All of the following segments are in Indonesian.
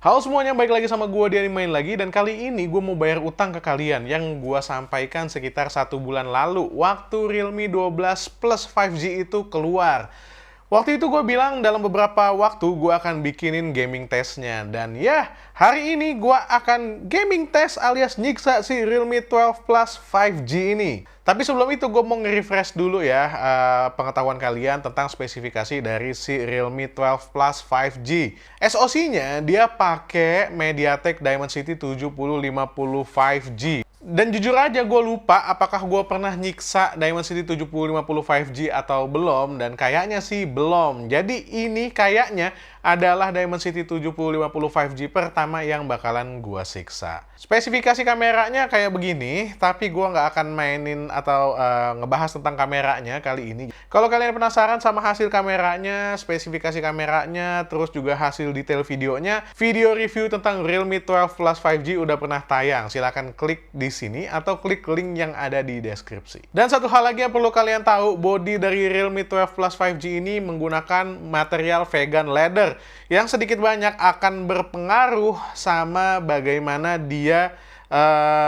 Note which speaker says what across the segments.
Speaker 1: Halo semuanya, balik lagi sama gue Dian main lagi. Dan kali ini gue mau bayar utang ke kalian yang gue sampaikan sekitar 1 bulan lalu waktu Realme 12 Plus 5G itu keluar. Waktu itu gue bilang dalam beberapa waktu gue akan bikinin gaming testnya. Dan ya, hari ini gue akan gaming test alias nyiksa si Realme 12 Plus 5G ini. Tapi sebelum itu gue mau nge-refresh dulu ya pengetahuan kalian tentang spesifikasi dari si Realme 12 Plus 5G. SoC-nya dia pakai MediaTek Dimensity 7050 5G. Dan jujur aja gue lupa apakah gue pernah nyiksa Dimensity 7050 5G atau belum. Dan kayaknya sih belum. Jadi ini kayaknya adalah Dimensity 7050 5G pertama yang bakalan gue siksa. Spesifikasi kameranya kayak begini, tapi gue nggak akan mainin atau ngebahas tentang kameranya kali ini. Kalau kalian penasaran sama hasil kameranya, spesifikasi kameranya, terus juga hasil detail videonya, video review tentang Realme 12 Plus 5G udah pernah tayang. Silahkan klik di sini atau klik link yang ada di deskripsi. Dan satu hal lagi yang perlu kalian tahu, bodi dari Realme 12 Plus 5G ini menggunakan material vegan leather yang sedikit banyak akan berpengaruh sama bagaimana dia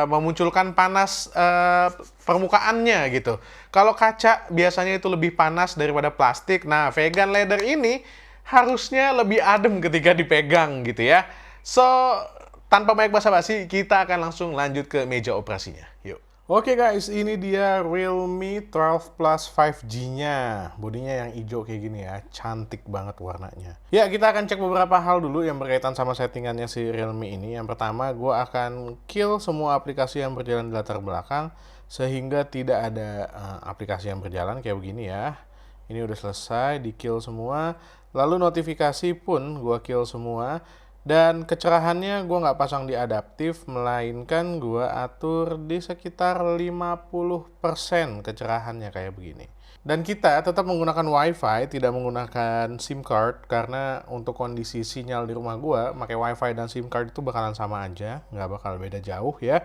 Speaker 1: memunculkan panas permukaannya gitu. Kalau kaca biasanya itu lebih panas daripada plastik. Nah, vegan leather ini harusnya lebih adem ketika dipegang gitu ya. So, tanpa banyak basa-basi, kita akan langsung lanjut ke meja operasinya. Yuk. Oke guys, ini dia Realme 12 Plus 5G-nya. Bodinya yang hijau kayak gini ya, cantik banget warnanya. Ya, kita akan cek beberapa hal dulu yang berkaitan sama settingannya si Realme ini. Yang pertama, gue akan kill semua aplikasi yang berjalan di latar belakang, sehingga tidak ada aplikasi yang berjalan kayak begini ya. Ini udah selesai, di kill semua. Lalu notifikasi pun gue kill semua. Dan kecerahannya gue nggak pasang di adaptif, melainkan gue atur di sekitar 50% kecerahannya kayak begini. Dan kita tetap menggunakan WiFi, tidak menggunakan SIM card, karena untuk kondisi sinyal di rumah gue, pakai WiFi dan SIM card itu bakalan sama aja, nggak bakal beda jauh ya.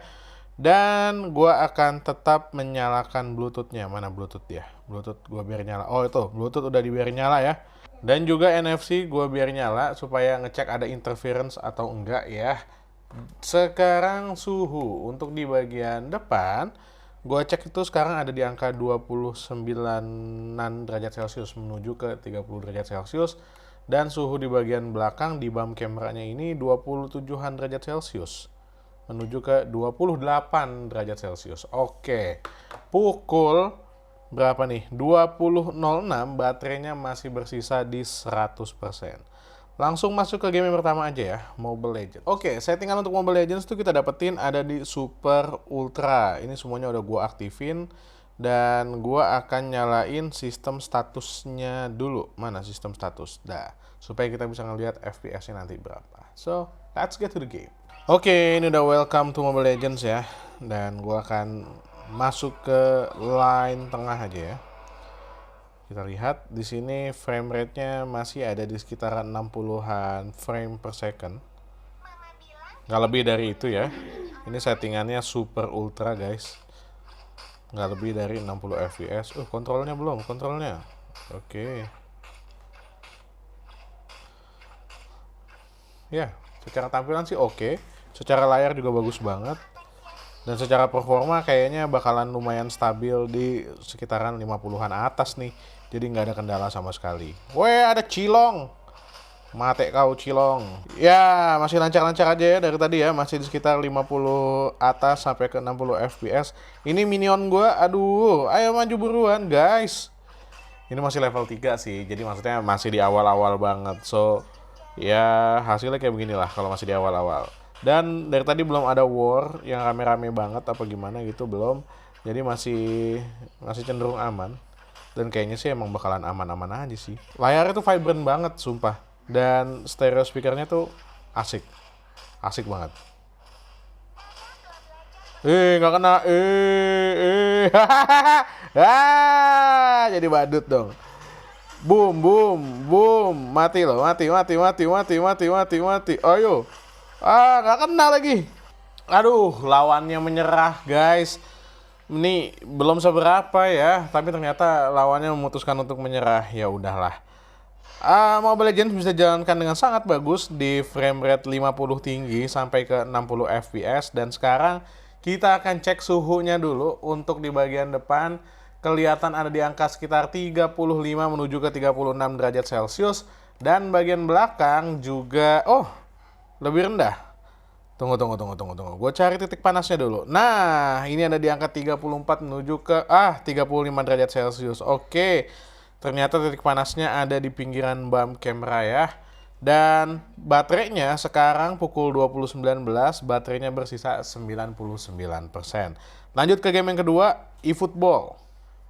Speaker 1: Dan gue akan tetap menyalakan Bluetooth-nya. Mana Bluetooth ya? Bluetooth gue biar nyala. Oh itu, Bluetooth udah dibiarin nyala ya. Dan juga NFC gue biar nyala supaya ngecek ada interference atau enggak ya. Sekarang suhu untuk di bagian depan, gue cek itu sekarang ada di angka 29-an derajat Celcius menuju ke 30 derajat Celcius. Dan suhu di bagian belakang di bump kameranya ini 27-an derajat Celcius menuju ke 28 derajat Celcius. Oke, pukul berapa nih? 20.06, baterainya masih bersisa di 100%. Langsung masuk ke game yang pertama aja ya, Mobile Legends. Oke, settingan untuk Mobile Legends tuh kita dapetin ada di Super Ultra. Ini semuanya udah gua aktifin. Dan gua akan nyalain sistem statusnya dulu. Mana sistem status? Dah, supaya kita bisa ngelihat FPS-nya nanti berapa. So, let's get to the game. Oke, ini udah welcome to Mobile Legends ya. Dan gua akan masuk ke line tengah aja ya. Kita lihat di sini frame rate-nya masih ada di sekitaran 60-an frame per second. Nggak lebih dari itu ya. Ini settingannya super ultra guys. Nggak lebih dari 60 fps. Kontrolnya belum, kontrolnya. Oke. Ya, secara tampilan sih oke. Secara layar juga bagus banget. Dan secara performa kayaknya bakalan lumayan stabil di sekitaran 50-an atas nih. Jadi nggak ada kendala sama sekali. Weh, ada Cilong. Mate kau Cilong. Ya, masih lancar-lancar aja ya dari tadi ya. Masih di sekitar 50 atas sampai ke 60 fps. Ini minion gue, aduh. Ayo maju buruan guys. Ini masih level 3 sih. Jadi maksudnya masih di awal-awal banget. So, ya hasilnya kayak beginilah kalau masih di awal-awal. Dan dari tadi belum ada war yang rame-rame banget apa gimana gitu, belum. Jadi masih cenderung aman. Dan kayaknya sih emang bakalan aman-aman aja sih. Layarnya tuh vibrant banget sumpah. Dan stereo speakernya tuh asik. Asik banget. Nggak kena. Jadi badut dong. Boom, boom, boom. Mati loh, mati. Ayo. Nggak kena lagi. Aduh, lawannya menyerah, guys. Ini belum seberapa ya, tapi ternyata lawannya memutuskan untuk menyerah. Ya udahlah. Mobile Legends bisa jalankan dengan sangat bagus di frame rate 50 tinggi sampai ke 60 fps. Dan sekarang kita akan cek suhunya dulu. Untuk di bagian depan kelihatan ada di angka sekitar 35 menuju ke 36 derajat Celcius. Dan bagian belakang juga, lebih rendah. Tunggu. Gue cari titik panasnya dulu. Nah, ini ada di angka 34 menuju ke 35 derajat Celcius. Oke. Ternyata titik panasnya ada di pinggiran bump kamera ya. Dan baterainya sekarang pukul 20.19, baterainya bersisa 99%. Lanjut ke game yang kedua, eFootball.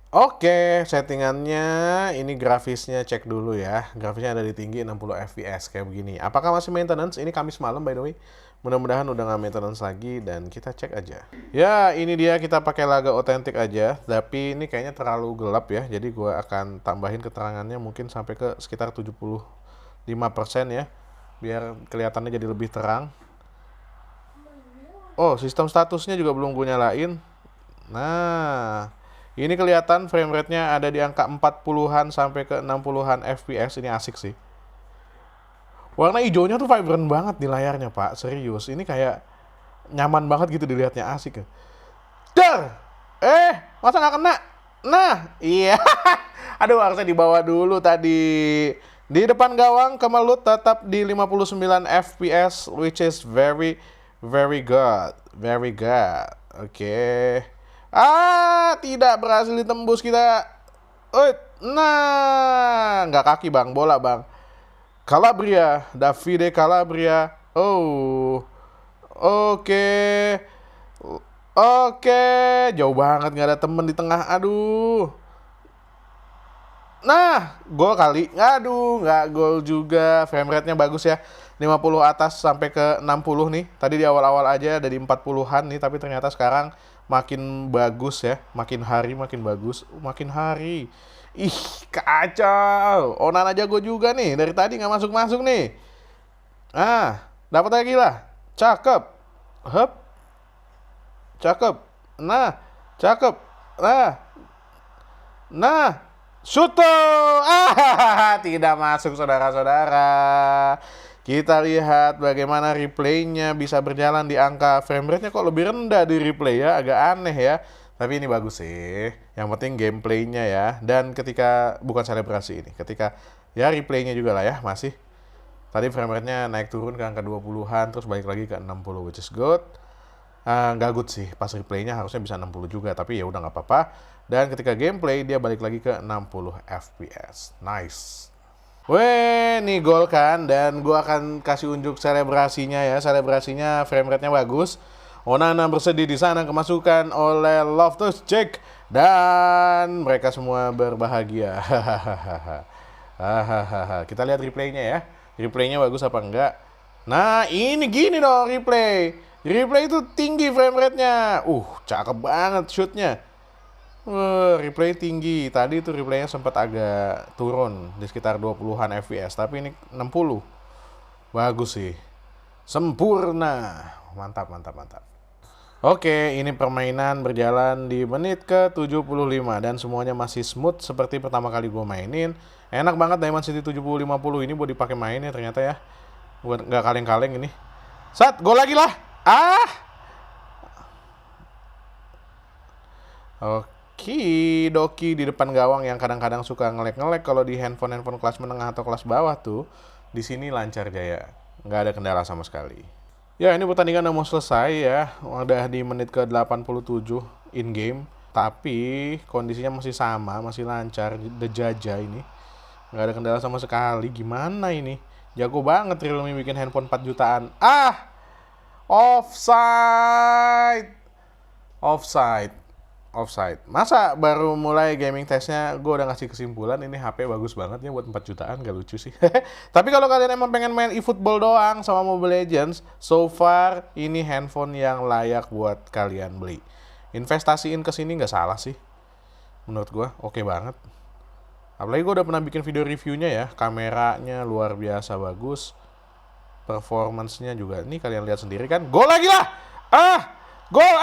Speaker 1: Oke, settingannya ini grafisnya cek dulu ya. Grafisnya ada di tinggi 60 fps kayak begini. Apakah masih maintenance? Ini Kamis malam by the way. Mudah-mudahan udah nggak maintenance lagi dan kita cek aja. Ya, ini dia kita pakai laga otentik aja. Tapi ini kayaknya terlalu gelap ya. Jadi gue akan tambahin keterangannya mungkin sampai ke sekitar 75% ya. Biar kelihatannya jadi lebih terang. Oh, sistem statusnya juga belum gue nyalain. Nah, ini kelihatan frame rate-nya ada di angka 40-an sampai ke 60-an fps. Ini asik sih. Warna hijaunya tuh vibrant banget di layarnya, Pak. Serius, ini kayak nyaman banget gitu dilihatnya, asik ya. Dar! Masa nggak kena? Nah, iya. Aduh, harusnya dibawa dulu tadi. Di depan gawang, Kemelut tetap di 59 fps, which is very, very good. Very good. Oke. Tidak berhasil ditembus kita. Nah, nggak kaki bang, bola bang. Calabria, Davide Calabria. Oke. Jauh banget, nggak ada temen di tengah. Aduh. Nah, gol kali. Aduh, nggak gol juga. Frame rate-nya bagus ya. 50 atas sampai ke 60 nih. Tadi di awal-awal aja dari 40-an nih, tapi ternyata sekarang makin bagus ya. Makin hari makin bagus. Makin hari. Ih, kacau. Onan aja gue juga nih. Dari tadi nggak masuk-masuk nih. Dapat lagi lah. Cakep. Hup. Cakep. Nah, cakep. Nah. Shoot. Tidak masuk saudara-saudara. Kita lihat bagaimana replaynya bisa berjalan di angka frame rate-nya kok lebih rendah di replay ya. Agak aneh ya. Tapi ini bagus sih. Yang penting gameplaynya ya. Dan ketika, bukan selebrasi ini. Ketika, ya replaynya juga lah ya. Masih. Tadi frame rate-nya naik turun ke angka 20-an. Terus balik lagi ke 60, which is good. Nggak good sih. Pas replaynya harusnya bisa 60 juga. Tapi ya udah nggak apa-apa. Dan ketika gameplay, dia balik lagi ke 60 fps. Nice. Nih gol kan. Dan gue akan kasih unjuk selebrasinya ya. Selebrasinya frame rate-nya bagus. Onana bersedih di sana kemasukan oleh Loftus-Cheek dan mereka semua berbahagia. Kita lihat replaynya ya. Replaynya bagus apa enggak? Nah, ini gini dong replay. Replay itu tinggi frame rate-nya. Cakep banget shoot-nya. Replay tinggi. Tadi itu replaynya sempat agak turun di sekitar 20-an fps, tapi ini 60. Bagus sih. Sempurna. Mantap. Oke, ini permainan berjalan di menit ke 75 dan semuanya masih smooth seperti pertama kali gue mainin. Enak banget Diamond City 7050 ini buat dipakai main ya ternyata ya. Buat nggak kaleng-kaleng ini. Gol lagi lah. Oke, doki di depan gawang yang kadang-kadang suka ngelek-ngelek kalau di handphone kelas menengah atau kelas bawah tuh. Di sini lancar jaya. Nggak ada kendala sama sekali. Ya, ini pertandingan udah mau selesai ya. Udah di menit ke 87 in game. Tapi kondisinya masih sama, masih lancar. The Jaja ini. Nggak ada kendala sama sekali. Gimana ini? Jago banget Realme bikin handphone 4 jutaan. Offside. Masa baru mulai gaming testnya gue udah ngasih kesimpulan ini HP bagus banget ya buat 4 jutaan, gak lucu sih. Tapi kalau kalian emang pengen main eFootball doang sama Mobile Legends, so far ini handphone yang layak buat kalian beli. Investasiin ke sini nggak salah sih. Menurut gue oke banget. Apalagi gue udah pernah bikin video reviewnya ya, kameranya luar biasa bagus. Performance-nya juga, nih kalian lihat sendiri kan. Gol lagi lah! Gol!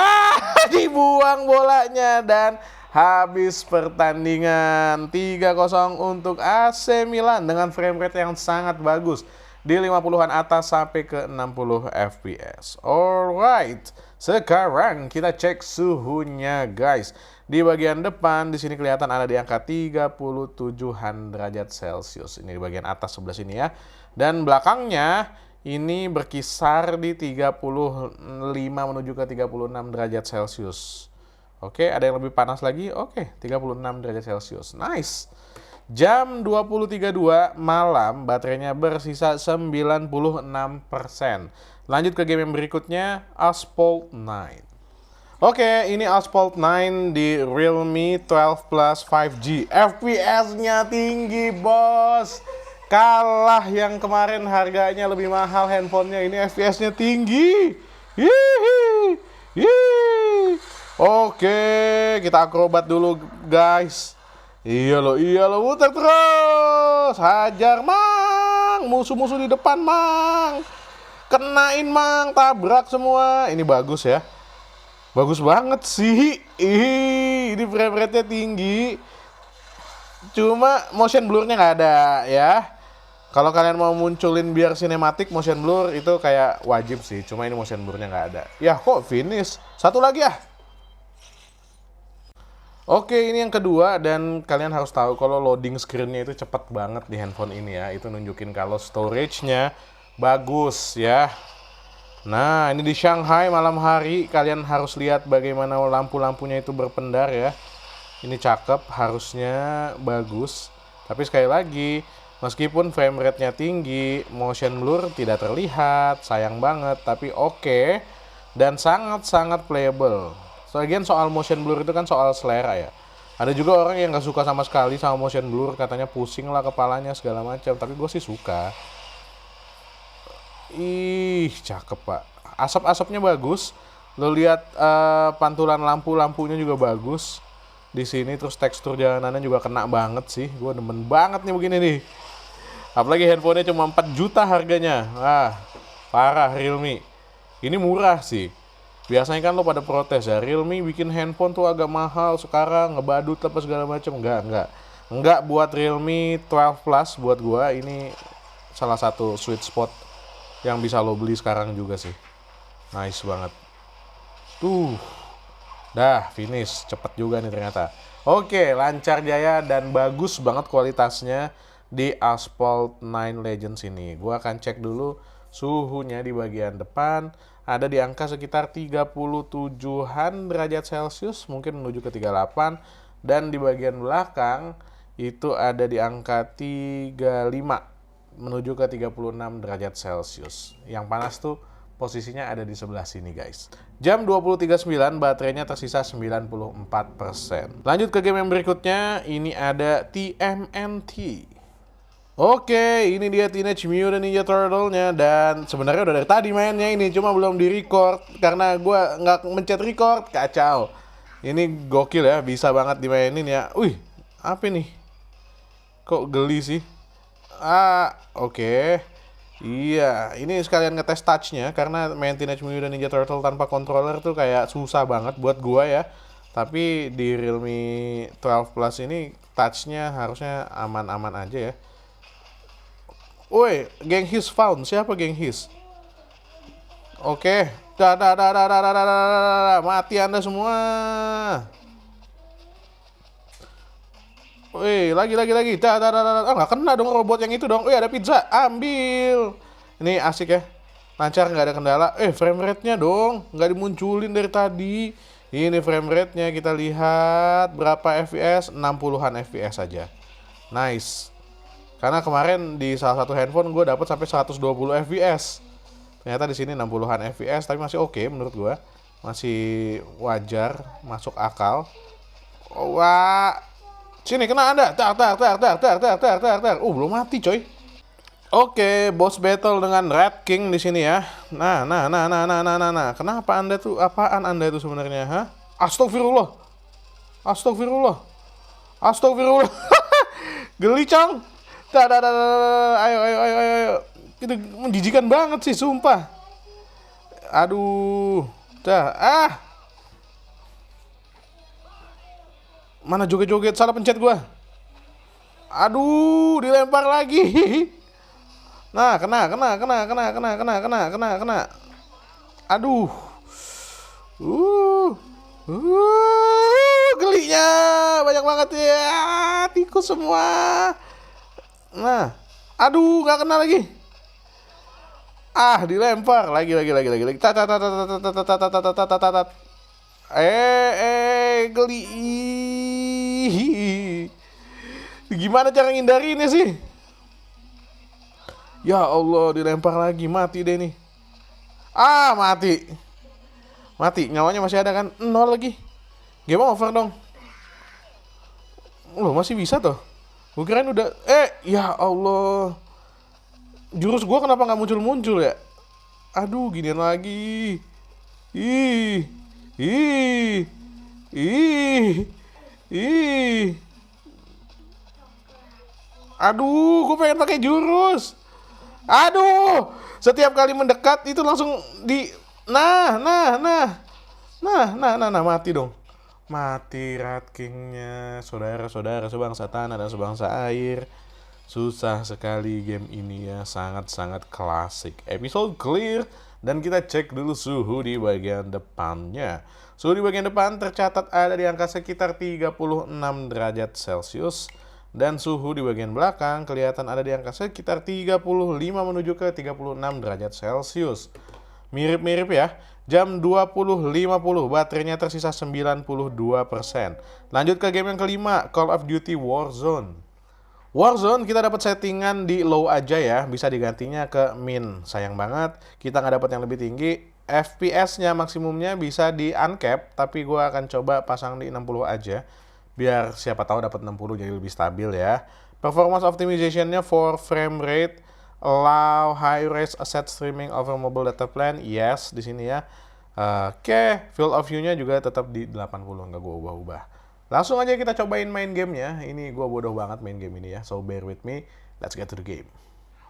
Speaker 1: Dibuang bolanya dan Habis pertandingan 3-0 untuk AC Milan dengan frame rate yang sangat bagus di 50-an atas sampai ke 60 fps. Alright, sekarang kita cek suhunya guys. Di bagian depan di sini kelihatan ada di angka 37-an derajat Celcius. Ini di bagian atas sebelah sini ya. Dan belakangnya ini berkisar di 35 menuju ke 36 derajat Celcius. Oke, ada yang lebih panas lagi? Oke, 36 derajat Celcius. Nice. Jam 20.32 malam, baterainya bersisa 96%. Lanjut ke game yang berikutnya, Asphalt 9. Oke, ini Asphalt 9 di Realme 12 Plus 5G. FPS-nya tinggi, bos. Kalah yang kemarin harganya lebih mahal handphonenya, ini FPS-nya tinggi. Hihi. Hihi. Oke, kita akrobat dulu guys. Iya loh, muter terus. Hajar mang, musuh-musuh di depan mang. Kenain mang, tabrak semua. Ini bagus ya. Bagus banget sih. Ini frame rate-nya tinggi. Cuma motion blur-nya nggak ada ya. Kalau kalian mau munculin biar sinematik motion blur itu kayak wajib sih. Cuma ini motion blur-nya nggak ada. Ya kok finish. Satu lagi ya. Oke, ini yang kedua dan kalian harus tahu kalau loading screen-nya itu cepet banget di handphone ini ya. Itu nunjukin kalau storage-nya bagus ya. Nah, ini di Shanghai malam hari kalian harus lihat bagaimana lampu-lampunya itu berpendar ya. Ini cakep, harusnya bagus. Tapi sekali lagi, meskipun frame rate-nya tinggi, motion blur tidak terlihat, sayang banget. Tapi oke, dan sangat-sangat playable. Sebagian soal motion blur itu kan soal selera ya. Ada juga orang yang gak suka sama sekali sama motion blur, katanya pusing lah kepalanya segala macam. Tapi gue sih suka. Ih, cakep pak. Asap-asapnya bagus. Lo lihat pantulan lampu-lampunya juga bagus di sini. Terus tekstur jalanannya juga kena banget sih. Gue demen banget nih begini nih. Apalagi handphonenya cuma 4 juta harganya. Wah, parah Realme. Ini murah sih. Biasanya kan lo pada protes ya, Realme bikin handphone tuh agak mahal sekarang, ngebadut apa segala macam. Enggak buat Realme 12 Plus buat gua ini salah satu sweet spot yang bisa lo beli sekarang juga sih. Nice banget. Tuh. Dah finish, cepet juga nih ternyata. Oke, lancar jaya dan bagus banget kualitasnya di Asphalt 9 Legends ini. Gua akan cek dulu suhunya di bagian depan. Ada di angka sekitar 37-an derajat Celcius, mungkin menuju ke 38. Dan di bagian belakang itu ada di angka 35 menuju ke 36 derajat Celcius. Yang panas tuh posisinya ada di sebelah sini guys. Jam 20.39 baterainya tersisa 94%. Lanjut ke game yang berikutnya, ini ada TMNT. Oke, ini dia Teenage Mutant Ninja Turtle-nya. Dan sebenarnya udah dari tadi mainnya ini, cuma belum di-record karena gue nggak mencet record. Kacau. Ini gokil ya, bisa banget dimainin ya. Wih, apa nih? Kok geli sih? Oke. Iya, ini sekalian ngetes touch-nya karena main Teenage Mutant Ninja Turtle tanpa controller tuh kayak susah banget buat gua ya. Tapi di Realme 12 Plus ini touch-nya harusnya aman-aman aja ya. Woi, geng his found. Siapa geng his? Oke. Mati Anda semua. Wih, lagi. Nggak kena dong robot yang itu dong. Wih, ada pizza. Ambil. Ini asik ya. Lancar, nggak ada kendala. Frame rate-nya dong. Nggak dimunculin dari tadi. Ini frame rate-nya kita lihat. Berapa FPS? 60-an FPS aja. Nice. Karena kemarin di salah satu handphone gue dapat sampai 120 fps. Ternyata di sini 60-an fps, tapi masih oke menurut gue. Masih wajar, masuk akal. Wah, sini kena Anda. Tar. Belum mati coy. Oke, boss battle dengan Red King di sini ya. Nah. Kenapa Anda tuh? Apaan Anda itu sebenarnya? Hah? Astagfirullah. Geli cong. Ayo. Itu menjijikan banget sih, sumpah. Aduh. Mana joget-joget, salah pencet gua. Aduh, dilempar lagi. Nah, kena. Aduh. Uh. Gelinya banyak banget ya. Tikus semua. Nah. Aduh, nggak kena lagi. Ah, dilempar lagi. Geli. Gimana cara ngindarinnya sih? Ya Allah, dilempar lagi, mati deh nih. Ah, mati, nyawanya masih ada kan? Nol lagi. Game over dong. Loh, masih bisa tuh. Gue kirain udah. Ya Allah. Jurus gue kenapa nggak muncul ya? Aduh, ginian lagi. Ih, ih, ih, ih. Aduh, gue pengen pakai jurus. Aduh, setiap kali mendekat itu langsung di. Nah, mati dong. Mati Rat King-nya. Saudara-saudara sebangsa tanah dan sebangsa air. Susah sekali game ini ya, sangat-sangat klasik. Episode clear, dan kita cek dulu suhu di bagian depannya. Suhu di bagian depan tercatat ada di angka sekitar 36 derajat Celcius. Dan suhu di bagian belakang kelihatan ada di angka sekitar 35 menuju ke 36 derajat Celcius. Mirip-mirip ya. Jam 20.50, baterainya tersisa 92%. Lanjut ke game yang kelima, Call of Duty Warzone. Warzone kita dapat settingan di low aja ya, bisa digantinya ke min. Sayang banget kita nggak dapat yang lebih tinggi. FPS-nya maksimumnya bisa di uncap, tapi gue akan coba pasang di 60 aja, biar siapa tahu dapat 60 jadi lebih stabil ya. Performance optimization-nya for frame rate, allow high res asset streaming over mobile data plan, yes di sini ya. Field of view-nya juga tetap di 80, nggak gue ubah-ubah. Langsung aja kita cobain main gamenya. Ini gue bodoh banget main game ini ya, so bear with me. Let's get to the game.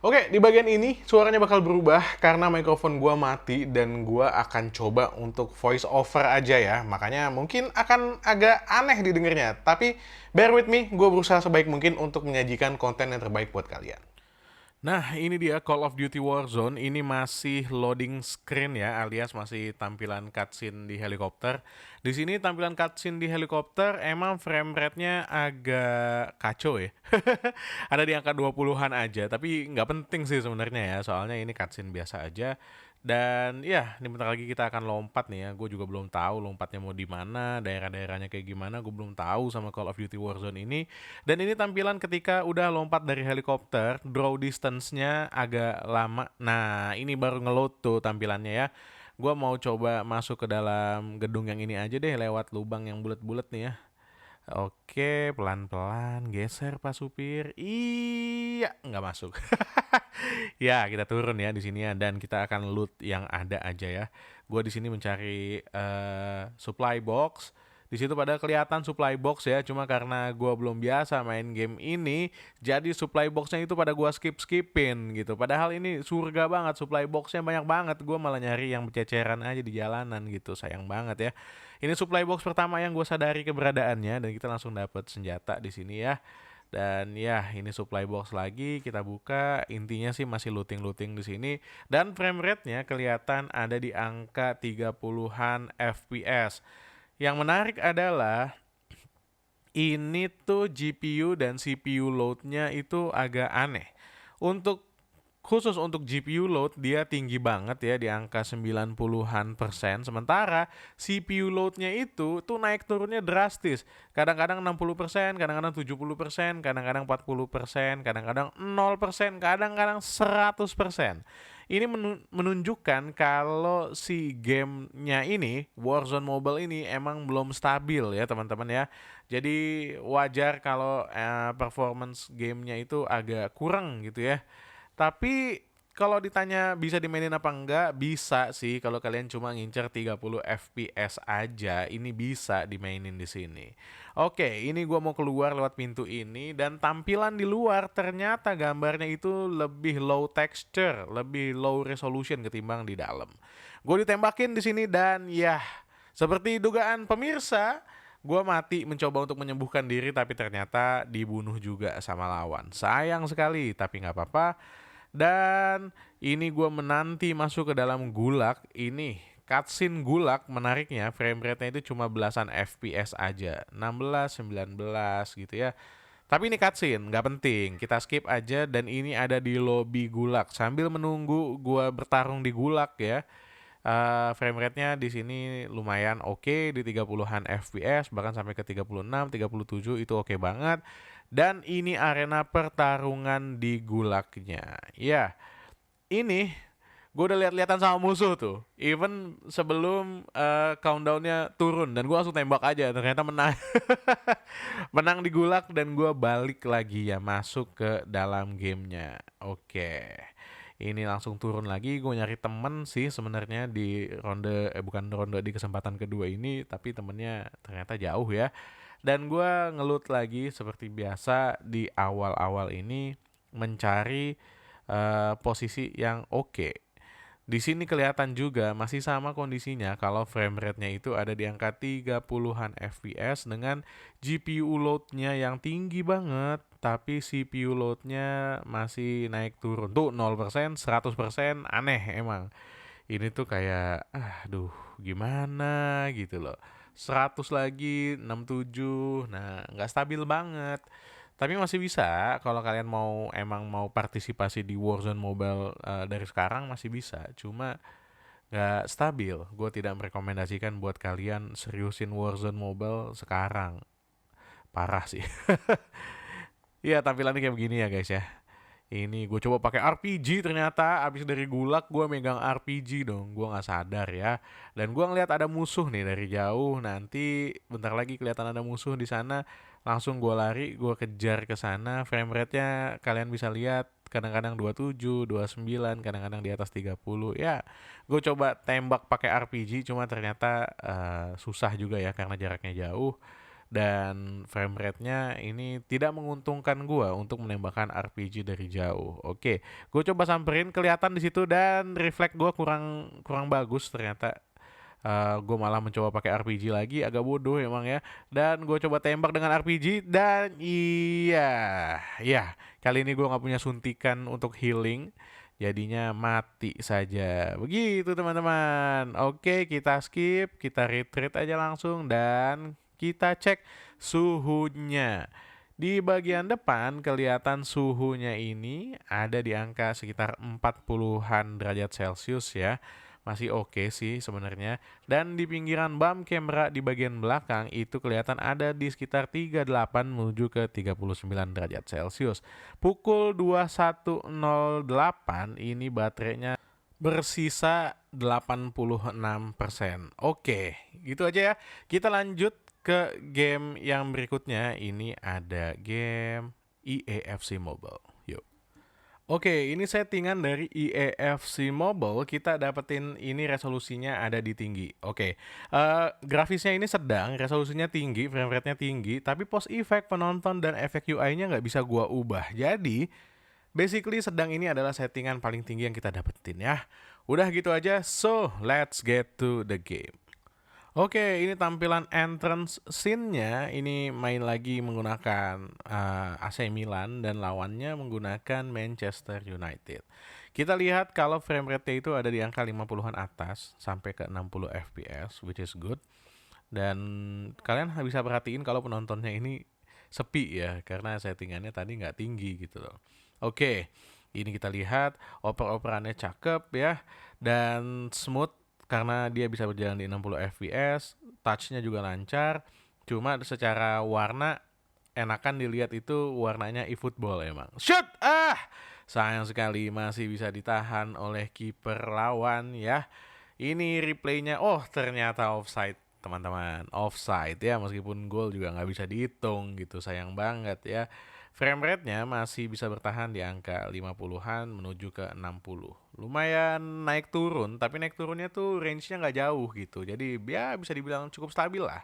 Speaker 1: Oke, di bagian ini suaranya bakal berubah karena mikrofon gua mati dan gua akan coba untuk voice over aja ya. Makanya mungkin akan agak aneh didengarnya. Tapi bear with me, gua berusaha sebaik mungkin untuk menyajikan konten yang terbaik buat kalian. Nah, ini dia Call of Duty Warzone. Ini masih loading screen ya, alias masih tampilan cutscene di helikopter. Di sini tampilan cutscene di helikopter emang frame rate-nya agak kacau ya. Ada di angka 20-an aja, tapi nggak penting sih sebenarnya ya, soalnya ini cutscene biasa aja. Dan ya, ini bentar lagi kita akan lompat nih ya. Gue juga belum tahu lompatnya mau di mana, daerah-daerahnya kayak gimana. Gue belum tahu sama Call of Duty Warzone ini. Dan ini tampilan ketika udah lompat dari helikopter, draw distance-nya agak lama. Nah, ini baru ngeload tuh tampilannya ya. Gue mau coba masuk ke dalam gedung yang ini aja deh, lewat lubang yang bulat-bulat nih ya. Oke, pelan-pelan geser Pak Supir. Iya, nggak masuk. Ya, kita turun ya di sini ya, dan kita akan loot yang ada aja ya. Gue di sini mencari supply box. Di situ pada kelihatan supply box ya, cuma karena gue belum biasa main game ini, jadi supply boxnya itu pada gue skipin gitu. Padahal ini surga banget, supply boxnya banyak banget. Gue malah nyari yang berceceran aja di jalanan gitu, sayang banget ya. Ini supply box pertama yang gue sadari keberadaannya, dan kita langsung dapat senjata di sini ya. Dan ya, ini supply box lagi, kita buka. Intinya sih masih looting-looting di sini, dan frame rate-nya kelihatan ada di angka 30-an FPS. Yang menarik adalah ini tuh GPU dan CPU load-nya itu agak aneh. Khusus untuk GPU load dia tinggi banget ya, di angka 90-an%. Sementara CPU load-nya itu tuh naik turunnya drastis. Kadang-kadang 60%, kadang-kadang 70%, kadang-kadang 40%, kadang-kadang 0%, kadang-kadang 100%. Ini menunjukkan kalau si gamenya ini, Warzone Mobile ini emang belum stabil ya teman-teman ya. Jadi wajar kalau performance gamenya itu agak kurang gitu ya. Tapi kalau ditanya bisa dimainin apa enggak, bisa sih kalau kalian cuma ngincer 30 FPS aja, ini bisa dimainin di sini. Oke, ini gua mau keluar lewat pintu ini, dan tampilan di luar ternyata gambarnya itu lebih low texture, lebih low resolution ketimbang di dalam. Gue ditembakin di sini, dan ya seperti dugaan pemirsa, Gue mati mencoba untuk menyembuhkan diri, tapi ternyata dibunuh juga sama lawan. Sayang sekali, tapi nggak apa-apa. Dan ini gue menanti masuk ke dalam gulag. Ini cutscene gulag, menariknya frame rate-nya itu cuma belasan FPS aja, 16, 19 gitu ya. Tapi ini cutscene, nggak penting, kita skip aja. Dan ini ada di lobby gulag. Sambil menunggu gue bertarung di gulag ya, frame rate-nya di sini lumayan oke, di 30-an FPS, bahkan sampai ke 36, 37 itu oke banget. Dan ini arena pertarungan di gulagnya. Ya, ini gue udah lihat-lihatan sama musuh tuh. Even sebelum countdown-nya turun, dan gue langsung tembak aja. Ternyata menang. Menang di gulag, dan gue balik lagi ya masuk ke dalam gamenya. Oke. Ini langsung turun lagi, gue nyari temen sih sebenarnya di ronde, bukan ronde di kesempatan kedua ini, tapi temennya ternyata jauh ya. Dan gue ngelut lagi seperti biasa di awal-awal ini, mencari posisi yang oke. Di sini kelihatan juga masih sama kondisinya kalau frame rate-nya itu ada di angka 30-an FPS dengan GPU load-nya yang tinggi banget, tapi CPU load-nya masih naik turun. Tuh 0%, 100%, aneh emang. Ini tuh kayak, aduh gimana gitu loh. 100 lagi, 67, nah nggak stabil banget. Tapi masih bisa kalau kalian emang mau partisipasi di Warzone Mobile dari sekarang masih bisa. Cuma nggak stabil. Gue tidak merekomendasikan buat kalian seriusin Warzone Mobile sekarang. Parah sih. Iya, tampilannya kayak begini ya guys ya. Ini gue coba pakai RPG, ternyata abis dari gulag gue megang RPG dong. Gue nggak sadar ya. Dan gue ngeliat ada musuh nih dari jauh. Nanti bentar lagi kelihatan ada musuh di sana. Langsung gue lari, gue kejar ke sana. Frame rate-nya kalian bisa lihat kadang-kadang 27, 29, kadang-kadang di atas 30. Ya, gue coba tembak pakai RPG, cuma ternyata susah juga ya karena jaraknya jauh. Dan frame rate-nya ini tidak menguntungkan gua untuk menembakkan RPG dari jauh. Oke, gue coba samperin, kelihatan di situ, dan refleks gua kurang kurang bagus ternyata. Gue malah mencoba pakai RPG lagi, agak bodoh emang ya. Dan gue coba tembak dengan RPG, dan iya, kali ini gue nggak punya suntikan untuk healing, jadinya mati saja. Begitu teman-teman. Oke, kita skip, kita retreat aja langsung, dan kita cek suhunya. Di bagian depan kelihatan suhunya ini ada di angka sekitar 40-an derajat Celcius ya. Masih oke sih sebenarnya. Dan di pinggiran bump camera di bagian belakang itu kelihatan ada di sekitar 38 menuju ke 39 derajat Celcius. Pukul 21.08 ini baterainya bersisa 86%. Oke, gitu aja ya. Kita lanjut ke game yang berikutnya. Ini ada game EAFC Mobile. Yuk. Oke, ini settingan dari EAFC Mobile. Kita dapetin ini resolusinya ada di tinggi. Oke, grafisnya ini sedang, resolusinya tinggi, frame rate-nya tinggi, tapi post effect, penonton, dan efek UI-nya nggak bisa gua ubah. Jadi, basically sedang ini adalah settingan paling tinggi yang kita dapetin ya. Udah gitu aja, so let's get to the game. Oke, ini tampilan entrance scene-nya. Ini main lagi menggunakan AC Milan dan lawannya menggunakan Manchester United. Kita lihat kalau frame rate itu ada di angka 50-an atas sampai ke 60 FPS, which is good. Dan kalian bisa perhatiin kalau penontonnya ini sepi ya, karena settingannya tadi nggak tinggi gitu loh. Oke, ini kita lihat oper-operannya cakep ya, dan smooth karena dia bisa berjalan di 60 fps, touch-nya juga lancar. Cuma secara warna enakan dilihat itu warnanya eFootball emang. Shoot! Sayang sekali masih bisa ditahan oleh kiper lawan ya. Ini replaynya, oh ternyata offside teman-teman, offside ya, meskipun gol juga nggak bisa dihitung gitu, sayang banget ya. Frame rate-nya masih bisa bertahan di angka 50-an menuju ke 60. Lumayan naik turun, tapi naik turunnya tuh range-nya nggak jauh gitu. Jadi ya bisa dibilang cukup stabil lah.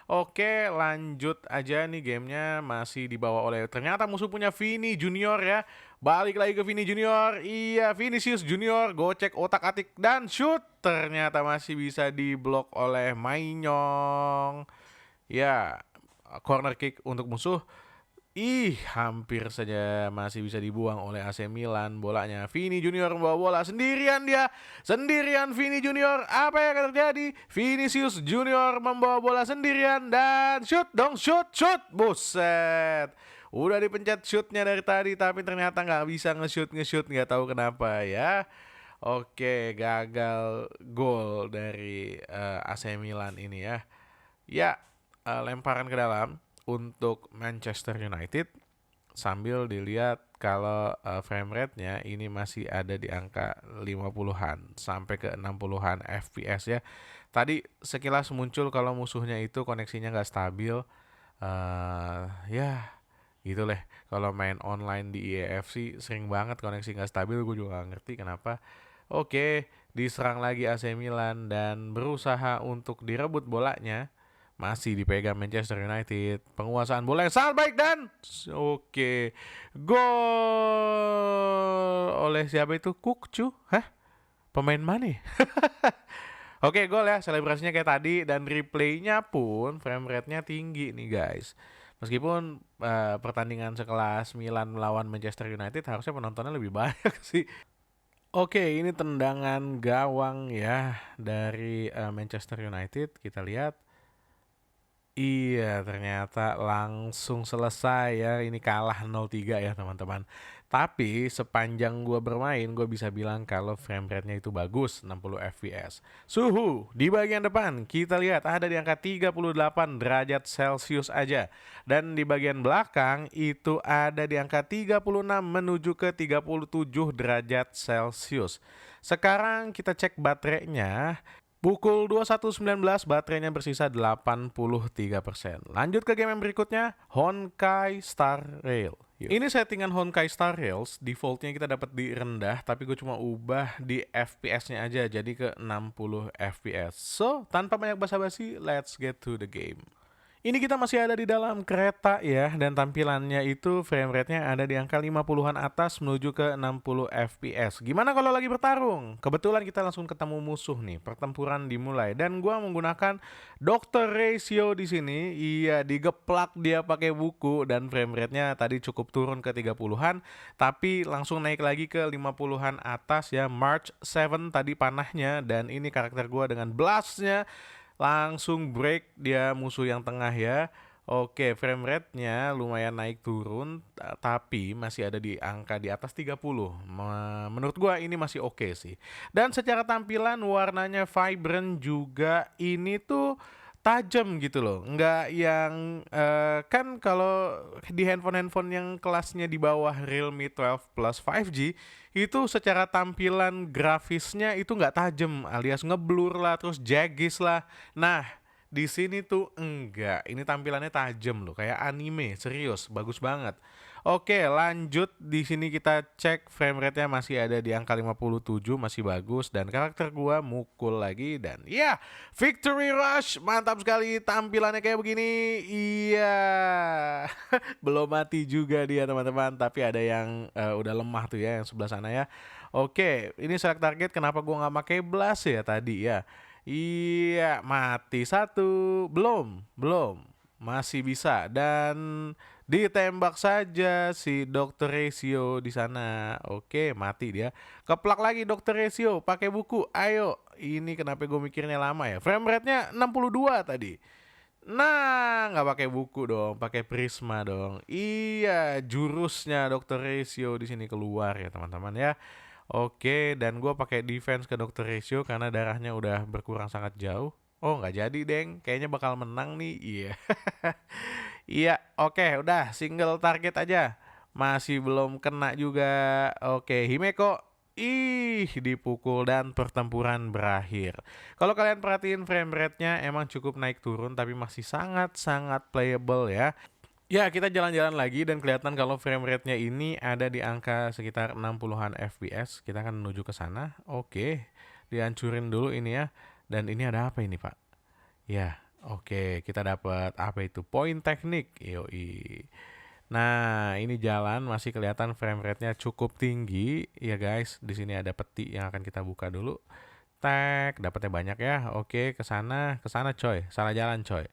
Speaker 1: Oke, lanjut aja nih gamenya, masih dibawa oleh, ternyata musuh punya Vini Junior ya. Balik lagi ke Vini Junior. Iya, Vinicius Junior, gocek otak-atik dan shoot. Ternyata masih bisa diblok oleh Mainyong. Ya, corner kick untuk musuh. Ih, hampir saja masih bisa dibuang oleh AC Milan bolanya. Vini Junior membawa bola sendirian dia. Sendirian Vini Junior. Apa yang akan terjadi? Vinicius Junior membawa bola sendirian dan shoot dong, shoot. Buset. Udah dipencet shootnya dari tadi tapi ternyata nggak bisa nge-shoot, nggak tahu kenapa ya. Oke, gagal gol dari AC Milan ini ya. Ya, lemparan ke dalam untuk Manchester United sambil dilihat kalau frame rate-nya ini masih ada di angka 50-an sampai ke 60-an FPS ya. Tadi sekilas muncul kalau musuhnya itu koneksinya nggak stabil. Ya gitu lah. Kalau main online di EAFC sering banget koneksi nggak stabil. Gue juga nggak ngerti kenapa. Oke, diserang lagi AC Milan dan berusaha untuk direbut bolanya. Masih dipegang Manchester United. Penguasaan bola yang sangat baik dan oke. Gol oleh siapa itu? Kukcu? Hah? Pemain mana? Oke, gol ya. Selebrasinya kayak tadi dan replaynya pun frame rate-nya tinggi nih guys. Meskipun pertandingan sekelas Milan melawan Manchester United harusnya penontonnya lebih banyak sih. Oke, ini tendangan gawang ya dari Manchester United. Kita lihat. Iya, ternyata langsung selesai ya. Ini kalah 0-3 ya teman-teman. Tapi sepanjang gua bermain, gua bisa bilang kalau frame rate-nya itu bagus, 60 fps. Suhu di bagian depan kita lihat ada di angka 38 derajat Celcius aja. Dan di bagian belakang itu ada di angka 36 menuju ke 37 derajat Celcius. Sekarang kita cek baterainya. Pukul 21.19 baterainya bersisa 83%. Lanjut ke game yang berikutnya, Honkai Star Rail. Yuk. Ini settingan Honkai Star Rails, defaultnya kita dapat di rendah, tapi gue cuma ubah di FPS-nya aja, jadi ke 60 FPS. So, tanpa banyak basa-basi, let's get to the game. Ini kita masih ada di dalam kereta ya, dan tampilannya itu frame rate-nya ada di angka 50-an atas menuju ke 60 fps. Gimana kalau lagi bertarung? Kebetulan kita langsung ketemu musuh nih, pertempuran dimulai dan gua menggunakan Dr. Ratio di sini. Iya, digeplak dia pakai buku dan frame rate-nya tadi cukup turun ke 30-an, tapi langsung naik lagi ke 50-an atas ya. March 7 tadi panahnya dan ini karakter gua dengan blast-nya langsung break dia musuh yang tengah ya. Oke, frame rate-nya lumayan naik turun tapi masih ada di angka di atas 30. Menurut gua ini masih oke sih. Dan secara tampilan warnanya vibrant juga, ini tuh tajam gitu loh, nggak yang kan kalau di handphone yang kelasnya di bawah Realme 12 Plus 5G itu secara tampilan grafisnya itu nggak tajam alias ngeblur lah terus jaggis lah. Nah di sini tuh enggak, ini tampilannya tajam loh, kayak anime, serius, bagus banget. Oke, lanjut di sini kita cek frame rate-nya masih ada di angka 57, masih bagus dan karakter gua mukul lagi dan ya, victory rush, mantap sekali tampilannya kayak begini. Iya. Belum mati juga dia teman-teman, tapi ada yang udah lemah tuh ya yang sebelah sana ya. Oke, ini select target, kenapa gua nggak pakai blast ya tadi ya? Iya, mati satu. Belum. Masih bisa dan ditembak saja si Dr. Ratio di sana. Oke, mati dia. Keplak lagi Dr. Ratio pakai buku. Ayo, ini kenapa gue mikirnya lama ya? Frame rate-nya 62 tadi. Nah, nggak pakai buku dong, pakai prisma dong. Iya, jurusnya Dr. Ratio di sini keluar ya, teman-teman ya. Oke, dan gue pakai defense ke Dr. Ratio karena darahnya udah berkurang sangat jauh. Oh, nggak jadi, deng. Kayaknya bakal menang nih. Iya. Iya, oke, udah single target aja. Masih belum kena juga. Oke, Himeko. Ih, dipukul dan pertempuran berakhir. Kalau kalian perhatiin frame rate-nya emang cukup naik turun tapi masih sangat-sangat playable ya. Ya, kita jalan-jalan lagi dan kelihatan kalau frame rate-nya ini ada di angka sekitar 60-an fps. Kita akan menuju ke sana. Oke, dihancurin dulu ini ya. Dan ini ada apa ini, Pak? Ya, oke, kita dapat apa itu? Poin teknik. Yoi. Nah, ini jalan masih kelihatan frame rate-nya cukup tinggi ya guys. Di sini ada peti yang akan kita buka dulu. Tag, dapatnya banyak ya. Oke, ke sana coy. Salah jalan coy.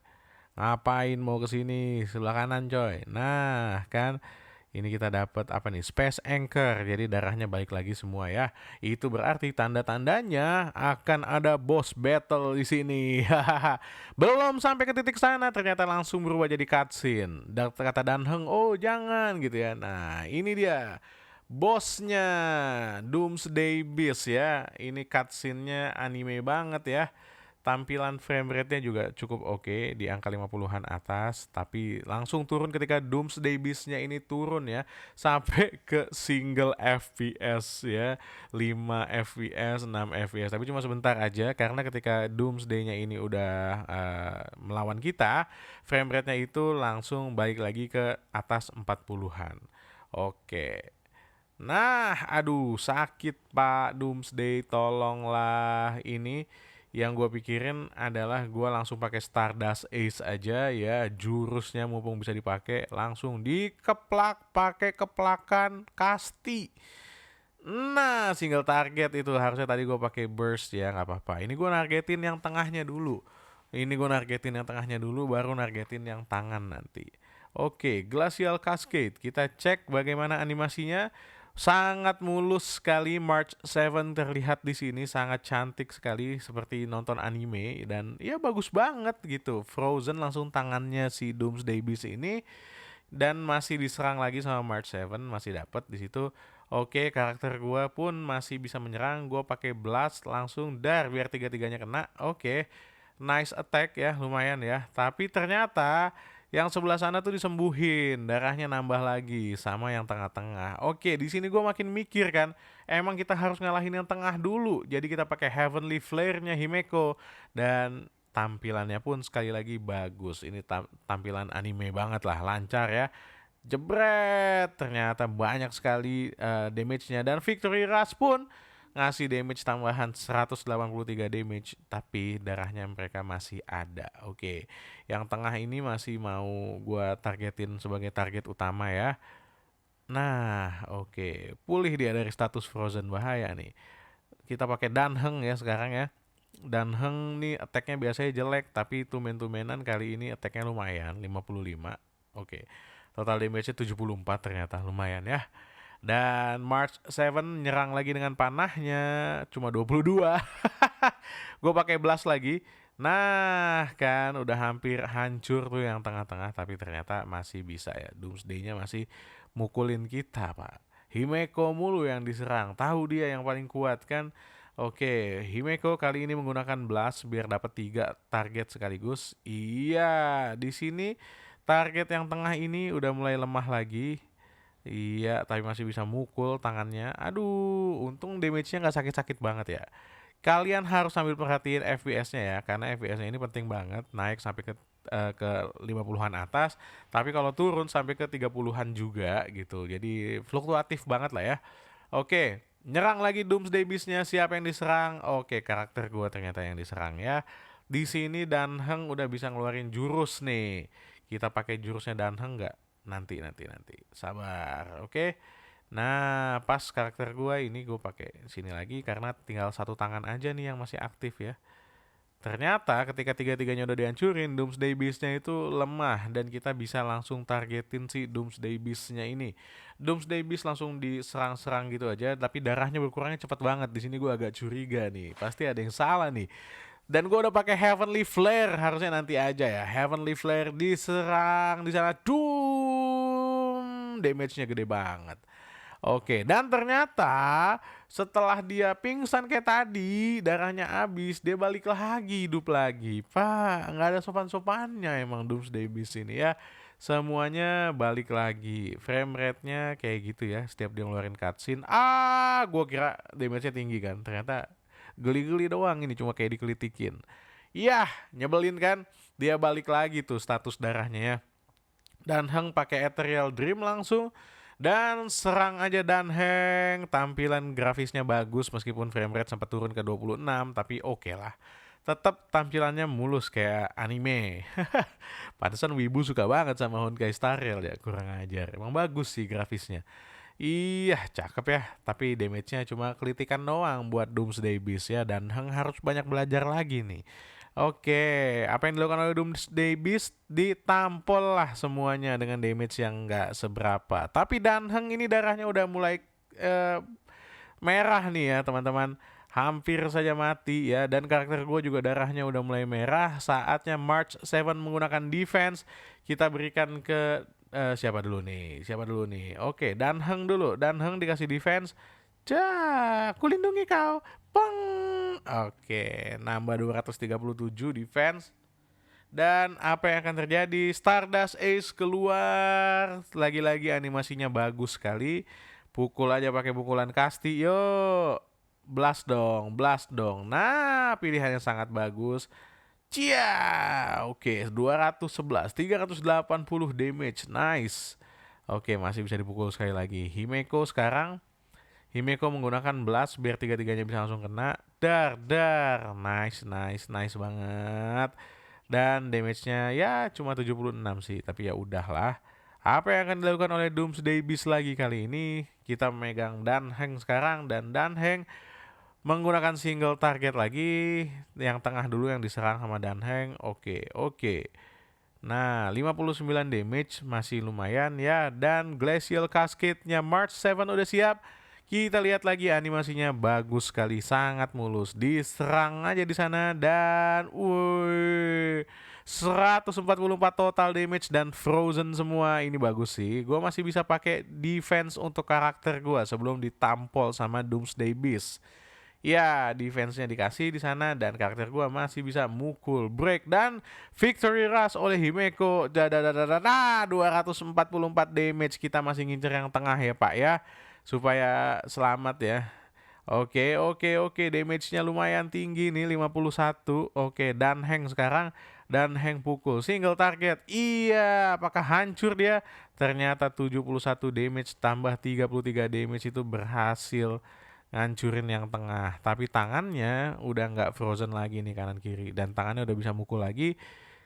Speaker 1: Ngapain mau ke sini? Sebelah kanan, coy. Nah, kan ini kita dapat apa nih? Space Anchor. Jadi darahnya balik lagi semua ya. Itu berarti tanda-tandanya akan ada boss battle di sini. Hahaha. Belum sampai ke titik sana, ternyata langsung berubah jadi cutscene. Dan kata Danheng, "Oh, jangan," gitu ya. Nah, ini dia. Bosnya Doomsday Beast ya. Ini cutscene-nya anime banget ya. Tampilan frame rate-nya juga cukup oke di angka 50-an atas, tapi langsung turun ketika Doomsday Beast-nya ini turun ya sampai ke single FPS ya, 5 FPS, 6 FPS. Tapi cuma sebentar aja karena ketika Doomsday-nya ini udah melawan kita, frame rate-nya itu langsung balik lagi ke atas 40-an. Oke. Nah, aduh sakit Pak Doomsday, tolonglah. Ini yang gue pikirin adalah gue langsung pakai Stardust Ace aja ya, jurusnya mumpung bisa dipakai, langsung dikeplak pakai keplakan kasti. Nah, single target itu harusnya tadi gue pakai burst ya, nggak apa-apa. Ini gue nargetin yang tengahnya dulu. Ini gue nargetin yang tengahnya dulu, baru nargetin yang tangan nanti. Oke, Glacial Cascade. Kita cek bagaimana animasinya. Sangat mulus sekali. March 7 terlihat di sini sangat cantik sekali seperti nonton anime dan ya bagus banget gitu. Frozen langsung tangannya si Doomsday Beast ini dan masih diserang lagi sama March 7, masih dapat di situ. Oke, karakter gua pun masih bisa menyerang. Gua pakai blast langsung dar biar tiga-tiganya kena. Oke. Nice attack ya, lumayan ya. Tapi ternyata yang sebelah sana tuh disembuhin, darahnya nambah lagi sama yang tengah-tengah. Oke, di sini gua makin mikir kan, emang kita harus ngalahin yang tengah dulu. Jadi kita pakai Heavenly Flare-nya Himeko dan tampilannya pun sekali lagi bagus. Ini tampilan anime banget lah, lancar ya. Jebret, ternyata banyak sekali damage-nya dan Victory Rush pun ngasih damage tambahan 183 damage, tapi darahnya mereka masih ada. Oke. Yang tengah ini masih mau gua targetin sebagai target utama ya. Nah, oke. Pulih dia dari status Frozen bahaya nih. Kita pakai Danheng ya sekarang ya. Danheng nih attack-nya biasanya jelek, tapi tumen-tumenan kali ini attack-nya lumayan, 55. Oke. Total damage-nya 74 ternyata, lumayan ya. Dan March 7 nyerang lagi dengan panahnya, cuma 22. Gue pakai blast lagi. Nah, kan udah hampir hancur tuh yang tengah-tengah, tapi ternyata masih bisa ya. Doomsday-nya masih mukulin kita, Pak. Himeko mulu yang diserang. Tahu dia yang paling kuat kan? Oke, Himeko kali ini menggunakan blast biar dapat 3 target sekaligus. Iya, di sini target yang tengah ini udah mulai lemah lagi. Iya, tapi masih bisa mukul tangannya. Aduh, untung damage-nya nggak sakit-sakit banget ya. Kalian harus sambil perhatiin FPS-nya ya, karena FPS-nya ini penting banget, naik sampai ke 50-an atas, tapi kalau turun sampai ke 30-an juga gitu. Jadi fluktuatif banget lah ya. Oke, nyerang lagi Doomsday Beast-nya, siapa yang diserang? Oke, karakter gua ternyata yang diserang ya. Di sini Danheng udah bisa ngeluarin jurus nih. Kita pakai jurusnya Danheng nggak? Nanti. Sabar, oke. Nah, pas karakter gua ini gue pakai sini lagi karena tinggal satu tangan aja nih yang masih aktif ya. Ternyata ketika tiga-tiganya udah dihancurin, Doomsday Beast-nya itu lemah dan kita bisa langsung targetin si Doomsday Beast-nya ini. Doomsday Beast langsung diserang-serang gitu aja, tapi darahnya berkurangnya cepat banget. Di sini gue agak curiga nih, pasti ada yang salah nih. Dan gue udah pakai Heavenly Flare, harusnya nanti aja ya. Heavenly Flare diserang di sana, doom, damage-nya gede banget. Oke, dan ternyata setelah dia pingsan kayak tadi, darahnya habis, dia balik lagi, hidup lagi. Pak, nggak ada sopan-sopannya emang Doomsday Beast ini ya. Semuanya balik lagi. Frame rate-nya kayak gitu ya, setiap dia ngeluarin cutscene. Gua kira damage-nya tinggi kan. Ternyata geli-geli doang ini, cuma kayak dikelitikin. Yah, nyebelin kan? Dia balik lagi tuh status darahnya ya. Dan Heng pakai Ethereal Dream langsung. Dan serang aja Danheng, tampilan grafisnya bagus meskipun frame rate sempat turun ke 26, tapi oke lah. Tetap tampilannya mulus kayak anime. Pantesan Wibu suka banget sama Honkai Star Rail ya, kurang ajar. Emang bagus sih grafisnya. Iya, cakep ya. Tapi damage-nya cuma kelitikan doang buat Doomsday Beast ya. Dan Heng harus banyak belajar lagi nih. Oke, apa yang dilakukan oleh Doomsday Beast ditampol lah semuanya dengan damage yang nggak seberapa. Tapi Danheng ini darahnya udah mulai eh, merah nih ya teman-teman. Hampir saja mati ya. Dan karakter gue juga darahnya udah mulai merah. Saatnya March 7 menggunakan defense. Kita berikan ke siapa dulu nih? Siapa dulu nih? Oke, Danheng dulu. Danheng dikasih defense. Kulindungi kau. Peng. Oke, nambah 237 defense. Dan apa yang akan terjadi? Stardust Ace keluar. Lagi-lagi animasinya bagus sekali. Pukul aja pakai pukulan kasti. Yo. Blast dong, blast dong. Nah, pilihannya sangat bagus. Oke, 211, 380 damage. Nice. Oke, masih bisa dipukul sekali lagi. Himeko menggunakan blast biar tiga-tiganya bisa langsung kena. Dar. Nice, nice, nice banget. Dan damage-nya ya cuma 76 sih, tapi ya udahlah. Apa yang akan dilakukan oleh Doomsday Beast lagi kali ini? Kita memegang Danheng sekarang, dan Danheng menggunakan single target lagi. Yang tengah dulu yang diserang sama Danheng. Oke. Nah, 59 damage masih lumayan ya. Dan Glacial Cascade-nya March 7 udah siap. Kita lihat lagi animasinya bagus sekali, sangat mulus. Diserang aja di sana dan 144 total damage dan frozen semua. Ini bagus sih. Gua masih bisa pakai defense untuk karakter gua sebelum ditampol sama Doomsday Beast. Ya, defense-nya dikasih di sana dan karakter gua masih bisa mukul, break, dan victory rush oleh Himeko. 244 damage. Kita masih ngincer yang tengah ya Pak ya, supaya selamat ya. Oke. Damage-nya lumayan tinggi nih, 51. Oke, Danheng sekarang. Danheng pukul single target. Iya, apakah hancur dia? Ternyata 71 damage tambah 33 damage itu berhasil ngancurin yang tengah. Tapi tangannya udah nggak frozen lagi nih kanan kiri, dan tangannya udah bisa mukul lagi.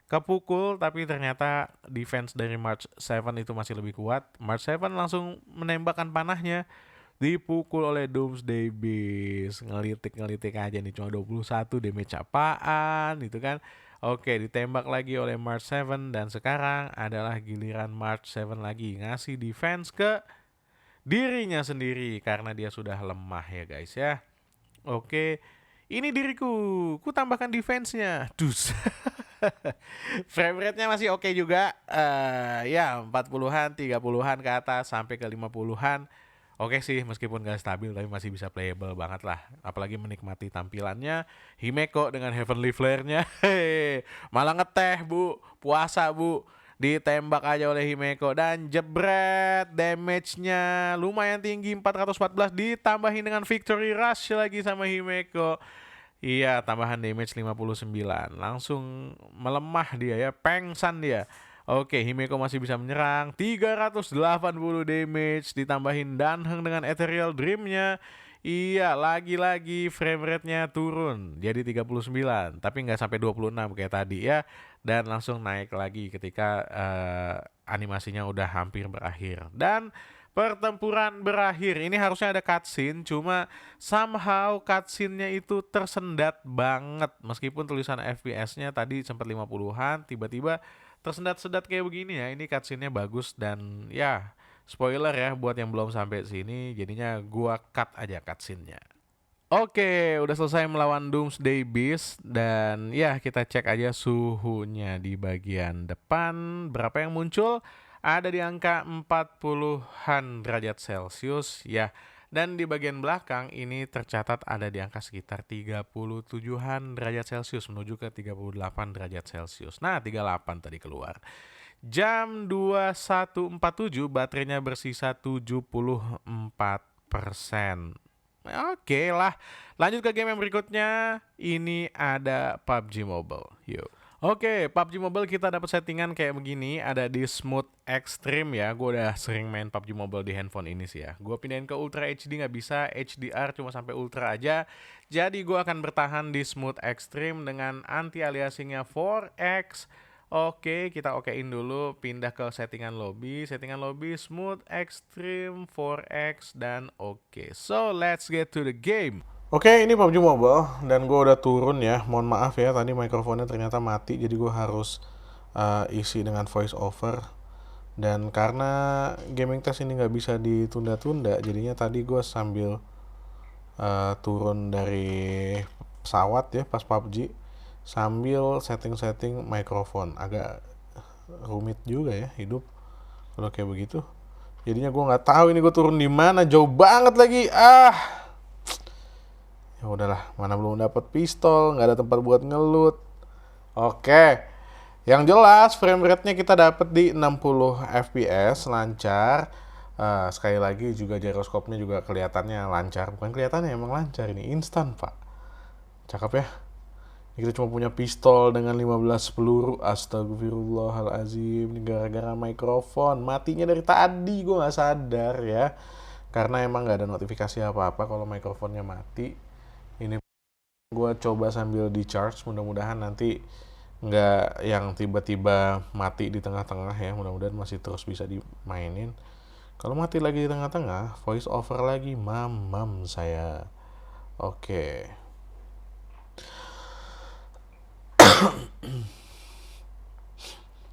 Speaker 1: Kepukul, tapi ternyata defense dari March 7 itu masih lebih kuat. March 7 langsung menembakkan panahnya. Dipukul oleh Doomsday Beast. Ngelitik aja nih, cuma 21 damage apaan gitu kan. Oke, ditembak lagi oleh March 7, dan sekarang adalah giliran March 7 lagi ngasih defense ke dirinya sendiri karena dia sudah lemah ya guys ya. Oke, ini diriku, ku tambahkan defense-nya. Dus. Frame rate-nya masih oke juga. Ya 40-an, 30-an ke atas sampai ke 50-an. Oke sih, meskipun gak stabil tapi masih bisa playable banget lah. Apalagi menikmati tampilannya Himeko dengan Heavenly Flare-nya. Malah ngeteh bu, puasa bu. Ditembak aja oleh Himeko dan jebret, damage-nya lumayan tinggi, 414, ditambahin dengan victory rush lagi sama Himeko. Iya, tambahan damage 59. Langsung melemah dia ya, pengsan dia. Oke, Himeko masih bisa menyerang, 380 damage, ditambahin Danheng dengan Ethereal Dream-nya. Iya, lagi-lagi frame rate-nya turun jadi 39, tapi nggak sampai 26 kayak tadi ya. Dan langsung naik lagi ketika animasinya udah hampir berakhir. Dan pertempuran berakhir. Ini harusnya ada cutscene, cuma somehow cutscene-nya itu tersendat banget. Meskipun tulisan FPS-nya tadi sempat 50-an, tiba-tiba tersendat-sendat kayak begini ya. Ini cutscene-nya bagus dan ya, spoiler ya buat yang belum sampai sini, jadinya gua cut aja cutscene-nya. Oke, udah selesai melawan Doomsday Beast, dan ya kita cek aja suhunya di bagian depan. Berapa yang muncul? Ada di angka 40-an derajat Celcius ya. Dan di bagian belakang ini tercatat ada di angka sekitar 37-an derajat Celcius menuju ke 38 derajat Celcius. Nah, 38 tadi keluar. Jam 21.47 baterainya bersisa 74%. Oke lah, lanjut ke game yang berikutnya. Ini ada PUBG Mobile. Yuk. Oke, PUBG Mobile kita dapat settingan kayak begini. Ada di Smooth Extreme ya. Gue udah sering main PUBG Mobile di handphone ini sih ya. Gue pindahin ke Ultra HD nggak bisa, HDR cuma sampai Ultra aja. Jadi gue akan bertahan di Smooth Extreme dengan anti aliasingnya 4X. Oke, kita okein dulu, pindah ke settingan lobby Smooth Extreme 4X dan oke. So, let's get to the game. Oke, ini PUBG Mobile dan gue udah turun ya. Mohon maaf ya, tadi mikrofonnya ternyata mati, jadi gue harus isi dengan voice over. Dan karena gaming test ini nggak bisa ditunda-tunda, jadinya tadi gue sambil turun dari pesawat ya pas PUBG, sambil setting-setting mikrofon. Agak rumit juga ya hidup kalau kayak begitu. Jadinya gue nggak tahu ini gue turun di mana, jauh banget lagi. Ya udahlah, mana belum dapat pistol, nggak ada tempat buat ngelut. Oke, yang jelas frame rate-nya kita dapat di 60 fps lancar. Sekali lagi juga gyroskopnya juga kelihatannya lancar, bukan kelihatannya, emang lancar, ini instan pak. Cakep ya. Kita cuma punya pistol dengan 15 peluru. Astagfirullahalazim. Ini gara-gara mikrofon. Matinya dari tadi gue nggak sadar ya. Karena emang nggak ada notifikasi apa-apa kalau mikrofonnya mati. Ini gue coba sambil di charge. Mudah-mudahan nanti nggak yang tiba-tiba mati di tengah-tengah ya. Mudah-mudahan masih terus bisa dimainin. Kalau mati lagi di tengah-tengah, voice over lagi, mamam saya. Oke.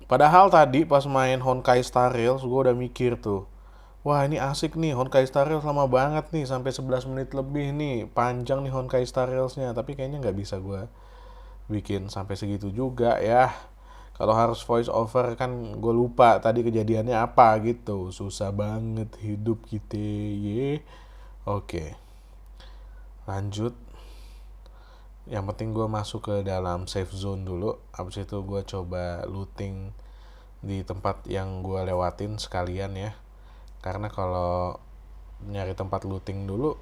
Speaker 1: Padahal tadi pas main Honkai Star Rails gue udah mikir tuh, wah ini asik nih, Honkai Star Rails lama banget nih, sampai 11 menit lebih nih, panjang nih Honkai Star Railsnya, tapi kayaknya nggak bisa gue bikin sampai segitu juga ya. Kalau harus voice over kan gue lupa tadi kejadiannya apa gitu, susah banget hidup kita ye. Oke, lanjut. Yang penting gue masuk ke dalam safe zone dulu. Abis itu gue coba looting di tempat yang gue lewatin sekalian ya. Karena kalau nyari tempat looting dulu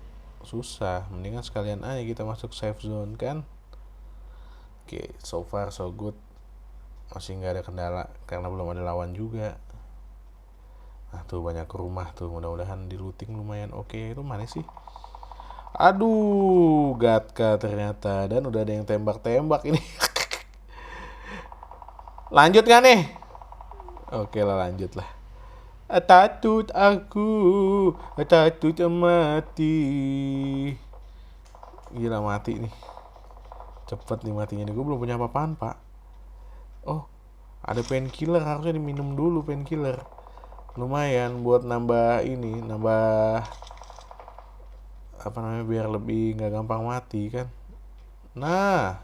Speaker 1: susah. Mendingan sekalian aja kita masuk safe zone kan. Oke, so far so good. Masih nggak ada kendala karena belum ada lawan juga. Nah tuh banyak rumah tuh. Mudah-mudahan di looting lumayan oke. Itu mana sih? Aduh, Gatka ternyata. Dan udah ada yang tembak-tembak ini. Lanjut gak nih? Oke lah, lanjut lah. Takut aku, takut mati. Gila mati nih. Cepet nih matinya nih. Gue belum punya apa-apaan pak. Oh, ada painkiller, harusnya diminum dulu painkiller. Lumayan buat nambah ini, nambah apa namanya, biar lebih nggak gampang mati kan. Nah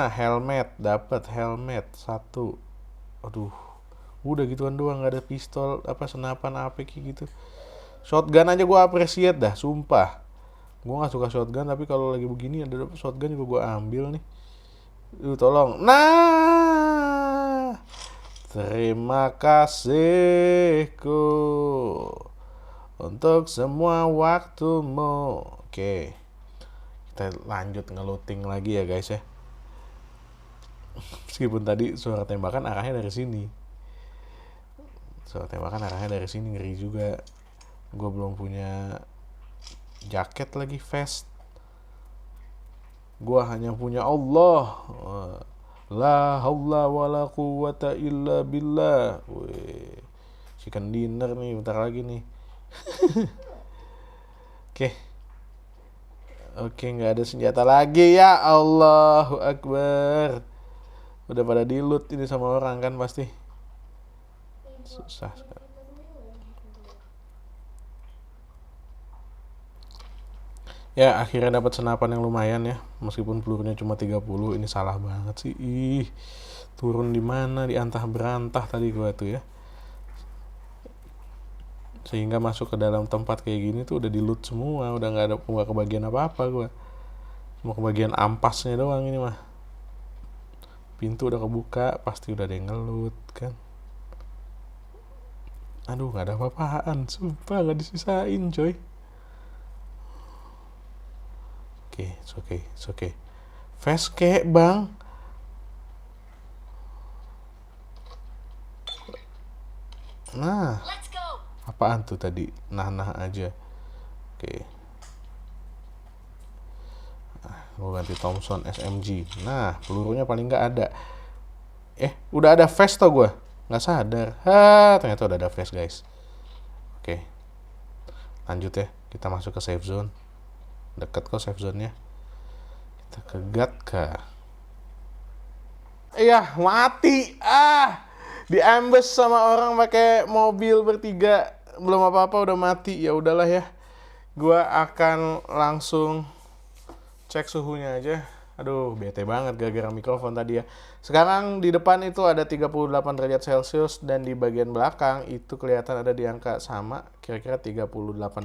Speaker 1: helmet, dapat helmet satu. Aduh, udah gituan doang, nggak ada pistol apa senapan apa kayak gitu. Shotgun aja gue appreciate dah, sumpah. Gue nggak suka shotgun, tapi kalau lagi begini ada shotgun juga gue ambil nih. Tolong. Nah, terima kasihku untuk semua waktumu. Oke, kita lanjut ngeluting lagi ya guys ya. Meskipun tadi suara tembakan arahnya dari sini. Suara tembakan arahnya dari sini, ngeri juga. Gue belum punya jaket lagi, vest. Gue hanya punya Allah. La haula wala quwata illa billah. Wih, chicken dinner nih bentar lagi nih. Oke. Oke, nggak ada senjata lagi ya. Allahu Akbar. Udah pada di loot ini sama orang kan pasti. Susah sekali. Ya, akhirnya dapat senapan yang lumayan ya. Meskipun pelurunya cuma 30, ini salah banget sih. Ih, turun di mana? Di antah berantah tadi gua tuh ya. Sehingga masuk ke dalam tempat kayak gini tuh udah di loot semua, udah nggak kebagian apa-apa gua. Cuma kebagian ampasnya doang ini mah. Pintu udah kebuka, pasti udah ada yang ngelut kan. Aduh, nggak ada apa-apaan, sumpah nggak disisain coy. It's okay. Fast kek bang. Nah, apaan tuh tadi? Nah aja. Oke. Gue ganti Thompson SMG. Nah, pelurunya paling nggak ada. Udah ada fast tau gue. Nggak sadar. Ternyata udah ada fast guys. Oke. Lanjut ya. Kita masuk ke safe zone. Deket kok safe zone-nya. Kita ke Gatka. Iya, mati. Diambush sama orang pakai mobil bertiga. Belum apa-apa udah mati. Ya udahlah ya. Gua akan langsung cek suhunya aja. Aduh, bete banget gara-gara mikrofon tadi ya. Sekarang di depan itu ada 38 derajat Celcius dan di bagian belakang itu kelihatan ada di angka sama, kira-kira 38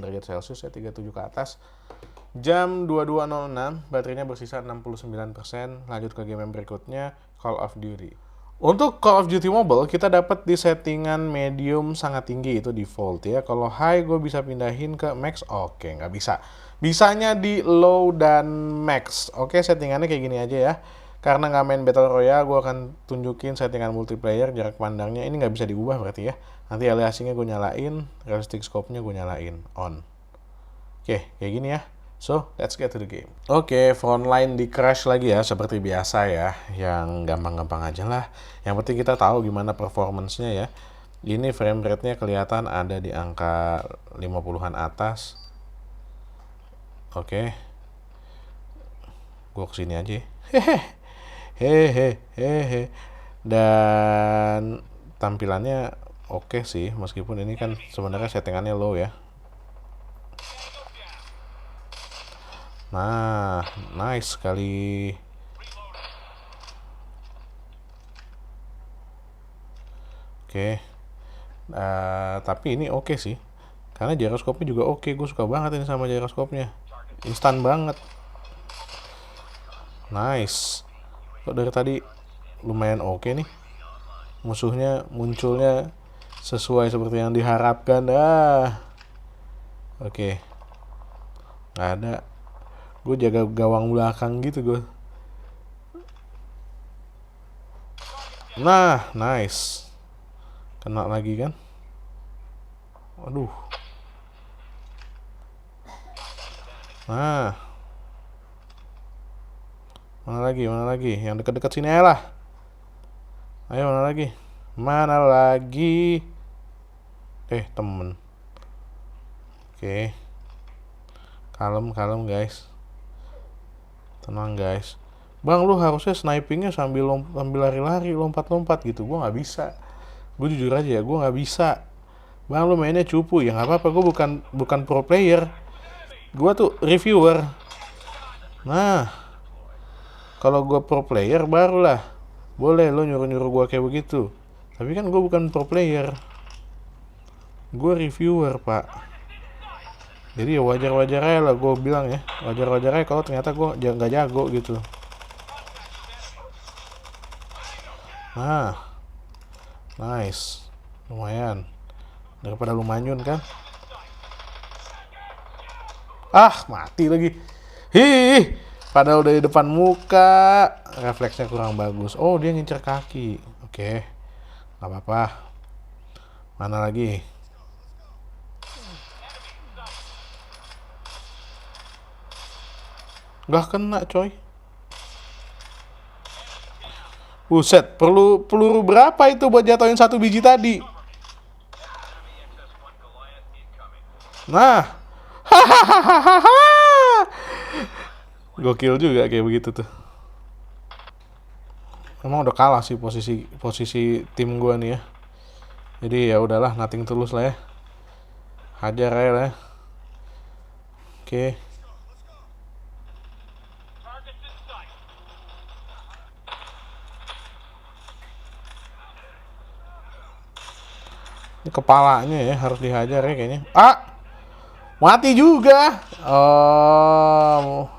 Speaker 1: derajat Celcius ya, 37 ke atas. Jam 22.06, baterainya bersisa 69%. Lanjut ke game yang berikutnya, Call of Duty. Untuk Call of Duty Mobile, kita dapat di settingan medium sangat tinggi, itu default ya. Kalau high, gue bisa pindahin ke max. Oke, nggak bisa. Bisanya di low dan max. Oke, settingannya kayak gini aja ya. Karena nggak main Battle Royale, gue akan tunjukin settingan multiplayer, jarak pandangnya. Ini nggak bisa diubah berarti ya. Nanti aliasingnya gue nyalain, realistic scope-nya gue nyalain, on. Oke, kayak gini ya. So, let's get to the game. Oke, frontline di crash lagi ya, seperti biasa ya. Yang gampang-gampang aja lah. Yang penting kita tahu gimana performance-nya ya. Ini frame rate-nya kelihatan ada di angka 50-an atas. Oke. Gue kesini aja. Hehehe. Dan tampilannya oke sih, meskipun ini kan sebenarnya settingannya low ya. Nah, nice sekali. Oke. Tapi ini oke sih. Karena gyroskopnya juga oke. Gue suka banget ini sama gyroskopnya. Instan banget. Nice. Kok dari tadi lumayan oke nih. Musuhnya munculnya sesuai seperti yang diharapkan. Oke. Nggak ada. Gue jaga gawang belakang gitu gue. Nah, nice. Kena lagi kan. Aduh. Nah. Mana lagi? Yang dekat-dekat sini aja lah. Ayo, mana lagi? Temen. Oke. Kalem guys. Tenang guys. Bang, lu harusnya snipingnya sambil lari-lari, lompat-lompat gitu. Gue nggak bisa. Gue jujur aja ya, gue nggak bisa. Bang, lu mainnya cupu. Ya nggak apa-apa, gue bukan pro player. Gue tuh reviewer. Nah, kalau gue pro player barulah boleh lo nyuruh-nyuruh gue kayak begitu. Tapi kan gue bukan pro player. Gue reviewer, Pak. Jadi ya wajar-wajar aja lah gue bilang ya. Wajar-wajar aja kalau ternyata gue nggak jago gitu. Nah, nice. Lumayan. Daripada lu manyun kan. Mati lagi. Padahal udah di depan muka. Refleksnya kurang bagus. Oh, dia ngincer kaki. Oke. Gak apa-apa. Mana lagi? Gak kena, coy. Buset, perlu peluru berapa itu buat jatuhin satu biji tadi? Nah. Hahaha. Gokil juga kayak begitu tuh. Emang udah kalah sih posisi tim gua nih ya. Jadi ya udahlah, nothing tulus lah ya. Hajar aja lah ya. Oke. Ini kepalanya ya harus dihajar ya kayaknya. Mati juga. Oh,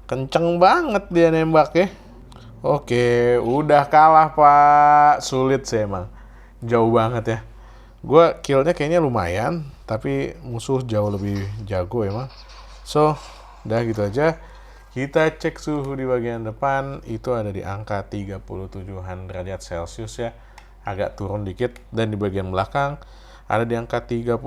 Speaker 1: kenceng banget dia nembak ya. Oke, udah kalah Pak. Sulit sih emang. Jauh banget ya. Gue killnya kayaknya lumayan, tapi musuh jauh lebih jago emang. So, udah gitu aja. Kita cek suhu di bagian depan, itu ada di angka 37-an derajat Celcius ya. Agak turun dikit. Dan di bagian belakang ada di angka 36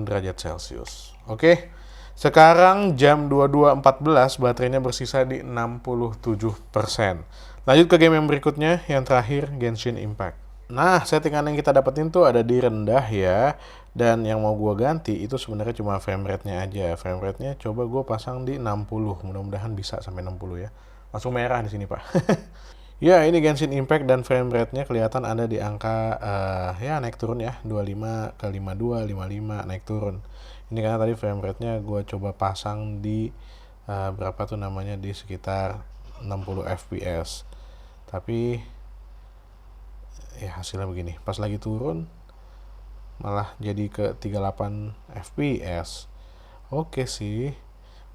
Speaker 1: derajat Celcius. Oke. Sekarang jam 22.14, baterainya bersisa di 67%. Lanjut ke game yang berikutnya, yang terakhir, Genshin Impact. Nah, settingan yang kita dapetin tuh ada di rendah ya. Dan yang mau gue ganti itu sebenarnya cuma frame rate-nya aja. Frame rate-nya coba gue pasang di 60. Mudah-mudahan bisa sampai 60 ya. Langsung merah di sini, Pak. Ya, ini Genshin Impact dan frame rate-nya kelihatan ada di angka ya naik turun ya, 25 ke 52, 55 naik turun. Ini karena tadi frame rate-nya gue coba pasang di berapa tuh namanya, di sekitar 60 fps. Tapi ya hasilnya begini. Pas lagi turun malah jadi ke 38 fps. Oke sih.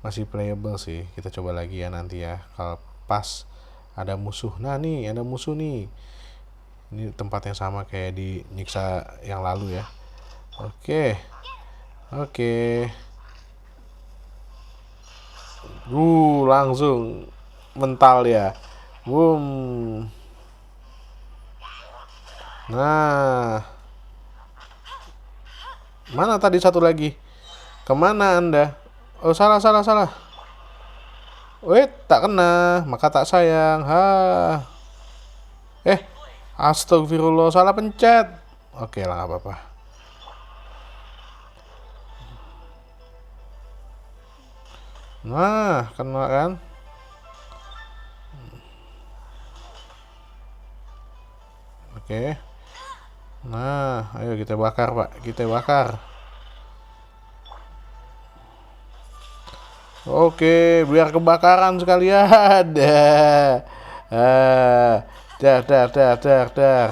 Speaker 1: Masih playable sih. Kita coba lagi ya nanti ya. Kalau pas ada musuh. Nah nih, ada musuh nih. Ini tempat yang sama kayak di Nyiksa yang lalu ya. Oke. Oke. Langsung mental ya. Boom. Nah. Mana tadi satu lagi? Kemana Anda? Oh, salah, salah, salah. Wait, tak kena, maka tak sayang. Eh, astagfirullah, salah pencet. Oke lah, nggak apa-apa. Nah, kena kan? Oke. Nah, ayo kita bakar, Pak. Kita bakar. Oke, biar kebakaran sekalian. Dar, dar, dar, dar, dar.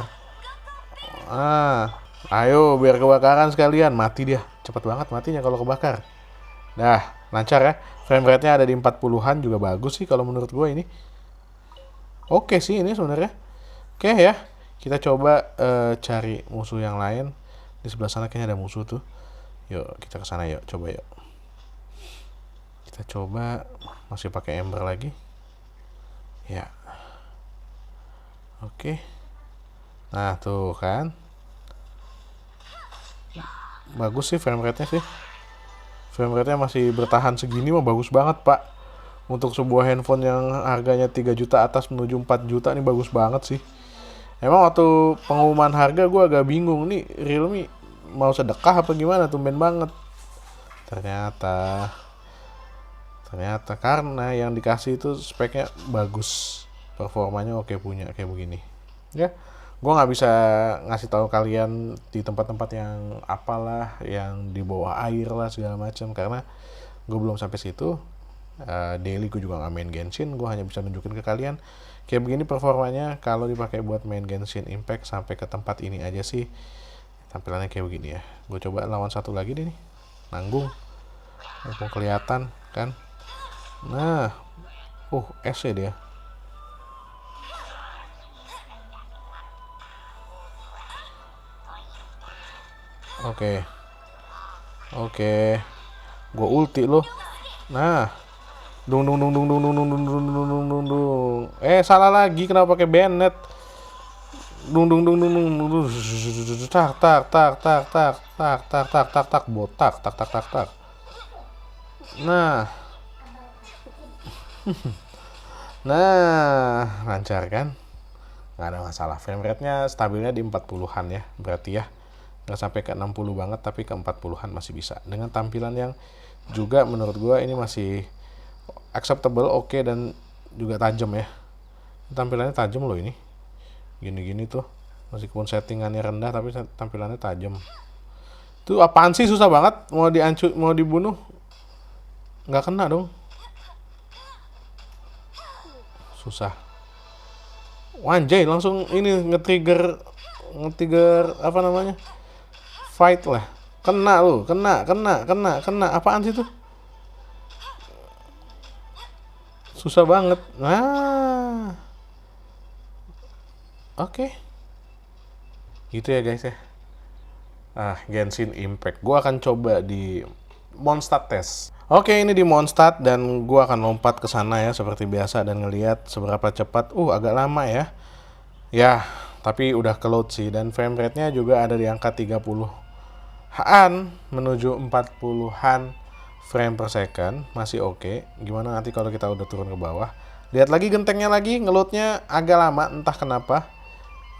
Speaker 1: Ayo biar kebakaran sekalian. Mati dia. Cepat banget matinya kalau kebakar. Nah, lancar ya. Frame rate-nya ada di 40-an juga bagus sih kalau menurut gue ini. Oke sih ini sebenarnya. Oke ya. Kita coba cari musuh yang lain. Di sebelah sana kayaknya ada musuh tuh. Yuk, kita ke sana yuk. Coba yuk. Kita coba masih pakai ember lagi. Ya. Oke. Nah, tuh kan. Bagus sih frame rate-nya sih. Frame rate-nya masih bertahan segini mah bagus banget, Pak. Untuk sebuah handphone yang harganya 3 juta atas menuju 4 juta nih bagus banget sih. Emang waktu pengumuman harga gue agak bingung nih, Realme mau sedekah apa gimana, tumben banget. Ternyata karena yang dikasih itu speknya bagus, performanya oke, punya kayak begini ya. Gue nggak bisa ngasih tahu kalian di tempat-tempat yang apalah, yang di bawah air lah segala macam, karena gue belum sampai situ. Daily gue juga nggak main Genshin, gue hanya bisa nunjukin ke kalian kayak begini performanya kalau dipakai buat main Genshin Impact. Sampai ke tempat ini aja sih tampilannya kayak begini ya. Gue coba lawan satu lagi deh nih, nanggung mumpung kelihatan kan. Nah, SC dia. Oke. Gue ulti loh. Nah, dung dung dung dung dung dung dung dung dung dung dung dung dung. Salah lagi, kenapa pakai Bennett? Dung dung dung dung dung dung. Tak tak tak tak tak tak tak tak tak tak botak tak tak tak tak. Nah. Nah, lancar kan? Nggak ada masalah. Frame rate-nya stabilnya di 40-an ya, berarti ya. Nggak sampai ke 60 banget, tapi ke 40-an masih bisa. Dengan tampilan yang juga menurut gue ini masih acceptable, oke, dan juga tajam ya. Tampilannya tajam loh ini. Gini-gini tuh. Meskipun settingannya rendah, tapi tampilannya tajam. Tuh apaan sih, susah banget. Mau dibunuh. Nggak kena dong. Susah. Wanjay, langsung ini nge-trigger apa namanya? Fight lah. Kena lu, kena. Apaan sih tuh? Susah banget. Nah. Oke. Gitu ya guys ya. Genshin Impact. Gua akan coba di Mondstadt test. Oke, ini di Mondstadt dan gua akan lompat ke sana ya seperti biasa dan ngelihat seberapa cepat. Agak lama ya. Ya, tapi udah ke load sih, dan frame rate-nya juga ada di angka 30-an menuju 40-an frame per second, masih oke. Gimana nanti kalau kita udah turun ke bawah? Lihat lagi gentengnya lagi, ngeloadnya agak lama, entah kenapa.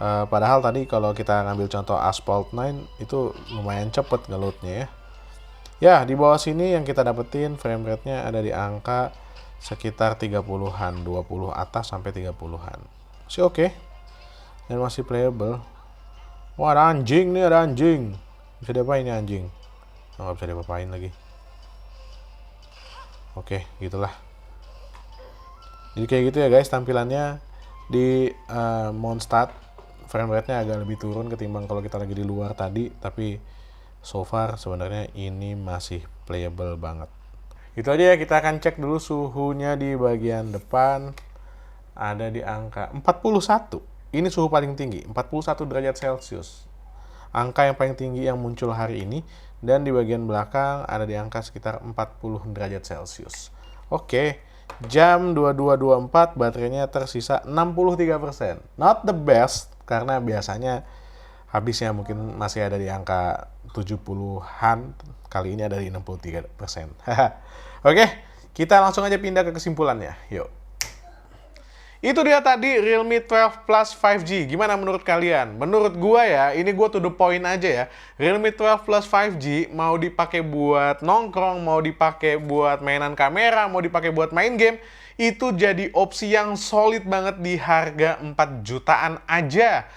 Speaker 1: Padahal tadi kalau kita ngambil contoh Asphalt 9 itu lumayan cepet ngeloadnya ya. Ya, di bawah sini yang kita dapetin frame rate-nya ada di angka sekitar 30-an, 20 atas sampai 30-an. Masih oke. Dan masih playable. Wah, ada anjing nih, ada anjing. Bisa diapain ini anjing? Oh, nggak bisa diapain lagi. Oke, gitulah. Jadi kayak gitu ya guys tampilannya di Mondstadt. Frame rate-nya agak lebih turun ketimbang kalau kita lagi di luar tadi, tapi so far sebenarnya ini masih playable banget. Itu aja ya, kita akan cek dulu suhunya di bagian depan. Ada di angka 41. Ini suhu paling tinggi, 41 derajat Celcius. Angka yang paling tinggi yang muncul hari ini. Dan di bagian belakang ada di angka sekitar 40 derajat Celcius. Oke, jam 22.24 baterainya tersisa 63%. Not the best, karena biasanya habisnya mungkin masih ada di angka 70-an. Kali ini ada di 63%. Oke, kita langsung aja pindah ke kesimpulannya. Yuk. Itu dia tadi Realme 12 Plus 5G. Gimana menurut kalian? Menurut gua ya, ini gua to the point aja ya. Realme 12 Plus 5G mau dipakai buat nongkrong, mau dipakai buat mainan kamera, mau dipakai buat main game, itu jadi opsi yang solid banget di harga 4 jutaan aja.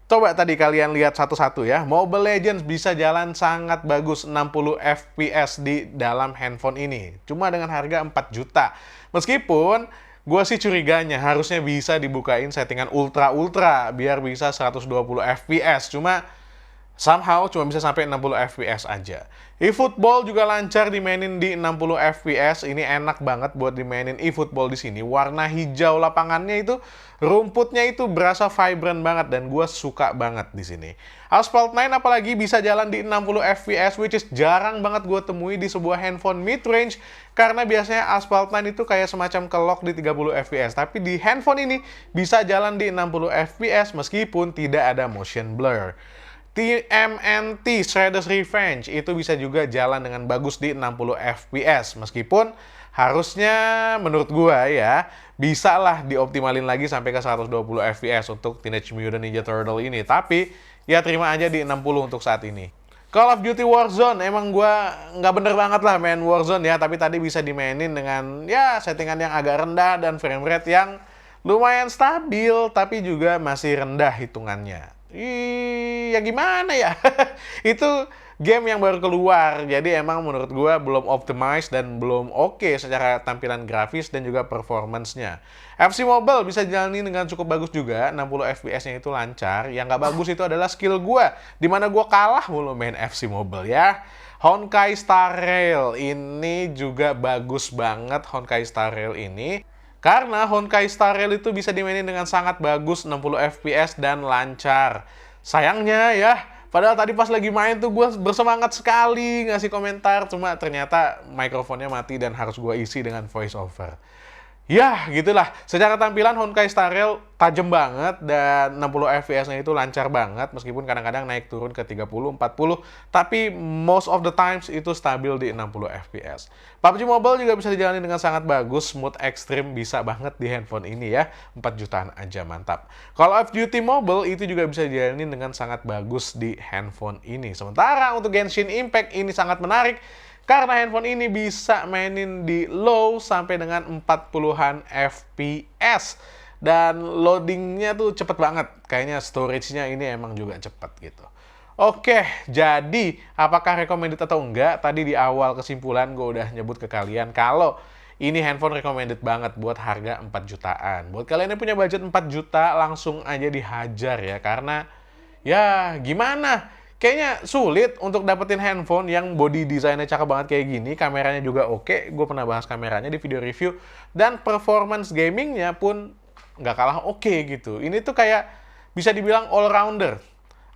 Speaker 1: Coba tadi kalian lihat satu-satu ya. Mobile Legends bisa jalan sangat bagus 60 FPS di dalam handphone ini. Cuma dengan harga 4 juta. Meskipun gue sih curiganya harusnya bisa dibukain settingan ultra biar bisa 120 FPS. Cuma somehow cuma bisa sampai 60 FPS aja. eFootball juga lancar dimainin di 60 FPS. Ini enak banget buat dimainin eFootball di sini. Warna hijau lapangannya itu, rumputnya itu berasa vibrant banget dan gue suka banget di sini. Asphalt 9 apalagi bisa jalan di 60 FPS, which is jarang banget gue temui di sebuah handphone mid-range karena biasanya Asphalt 9 itu kayak semacam kelok di 30 FPS. Tapi di handphone ini bisa jalan di 60 FPS meskipun tidak ada motion blur. TMNT Shredder's Revenge itu bisa juga jalan dengan bagus di 60 FPS meskipun harusnya menurut gua ya bisa lah dioptimalin lagi sampai ke 120 FPS untuk Teenage Mutant Ninja Turtle ini, tapi ya terima aja di 60 untuk saat ini. Call of Duty Warzone emang gua nggak bener banget lah main Warzone ya, tapi tadi bisa dimainin dengan ya settingan yang agak rendah dan frame rate yang lumayan stabil tapi juga masih rendah hitungannya. Ya gimana ya? Itu game yang baru keluar, jadi emang menurut gua belum optimize dan belum oke secara tampilan grafis dan juga performance-nya. FC Mobile bisa jalani dengan cukup bagus juga, 60 FPS-nya itu lancar. Yang nggak bagus itu adalah skill gua, dimana gua kalah mulu main FC Mobile ya. Honkai Star Rail ini juga bagus banget, Honkai Star Rail ini. Karena Honkai Star Rail itu bisa dimainin dengan sangat bagus, 60 FPS dan lancar. Sayangnya ya, padahal tadi pas lagi main tuh gue bersemangat sekali ngasih komentar, cuma ternyata mikrofonnya mati dan harus gue isi dengan voice over. Ya, gitulah. Secara tampilan Honkai Star Rail tajam banget dan 60 FPS-nya itu lancar banget meskipun kadang-kadang naik turun ke 30, 40, tapi most of the times itu stabil di 60 FPS. PUBG Mobile juga bisa dijalani dengan sangat bagus, smooth ekstrim bisa banget di handphone ini ya. 4 jutaan aja mantap. Call of Duty Mobile itu juga bisa dijalani dengan sangat bagus di handphone ini. Sementara untuk Genshin Impact ini sangat menarik karena handphone ini bisa mainin di low sampai dengan 40-an FPS. Dan loadingnya tuh cepet banget. Kayaknya storage-nya ini emang juga cepet gitu. Oke, jadi apakah recommended atau enggak? Tadi di awal kesimpulan gue udah nyebut ke kalian kalau ini handphone recommended banget buat harga 4 jutaan. Buat kalian yang punya budget 4 juta, langsung aja dihajar ya. Karena ya gimana? Kayaknya sulit untuk dapetin handphone yang body desainnya cakep banget kayak gini, kameranya juga oke, gue pernah bahas kameranya di video review, dan performance gamingnya pun nggak kalah oke gitu. Ini tuh kayak bisa dibilang all-rounder.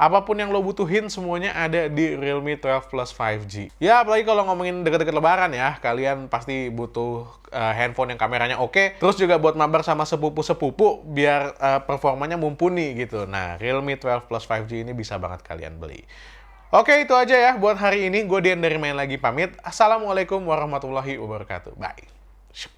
Speaker 1: Apapun yang lo butuhin semuanya ada di Realme 12 Plus 5G. Ya apalagi kalau ngomongin deket-deket lebaran ya, kalian pasti butuh handphone yang kameranya oke. Terus juga buat mabar sama sepupu-sepupu biar performanya mumpuni gitu. Nah Realme 12 Plus 5G ini bisa banget kalian beli. Oke itu aja ya buat hari ini. Gue Dian dari Main Lagi pamit. Assalamualaikum warahmatullahi wabarakatuh. Bye.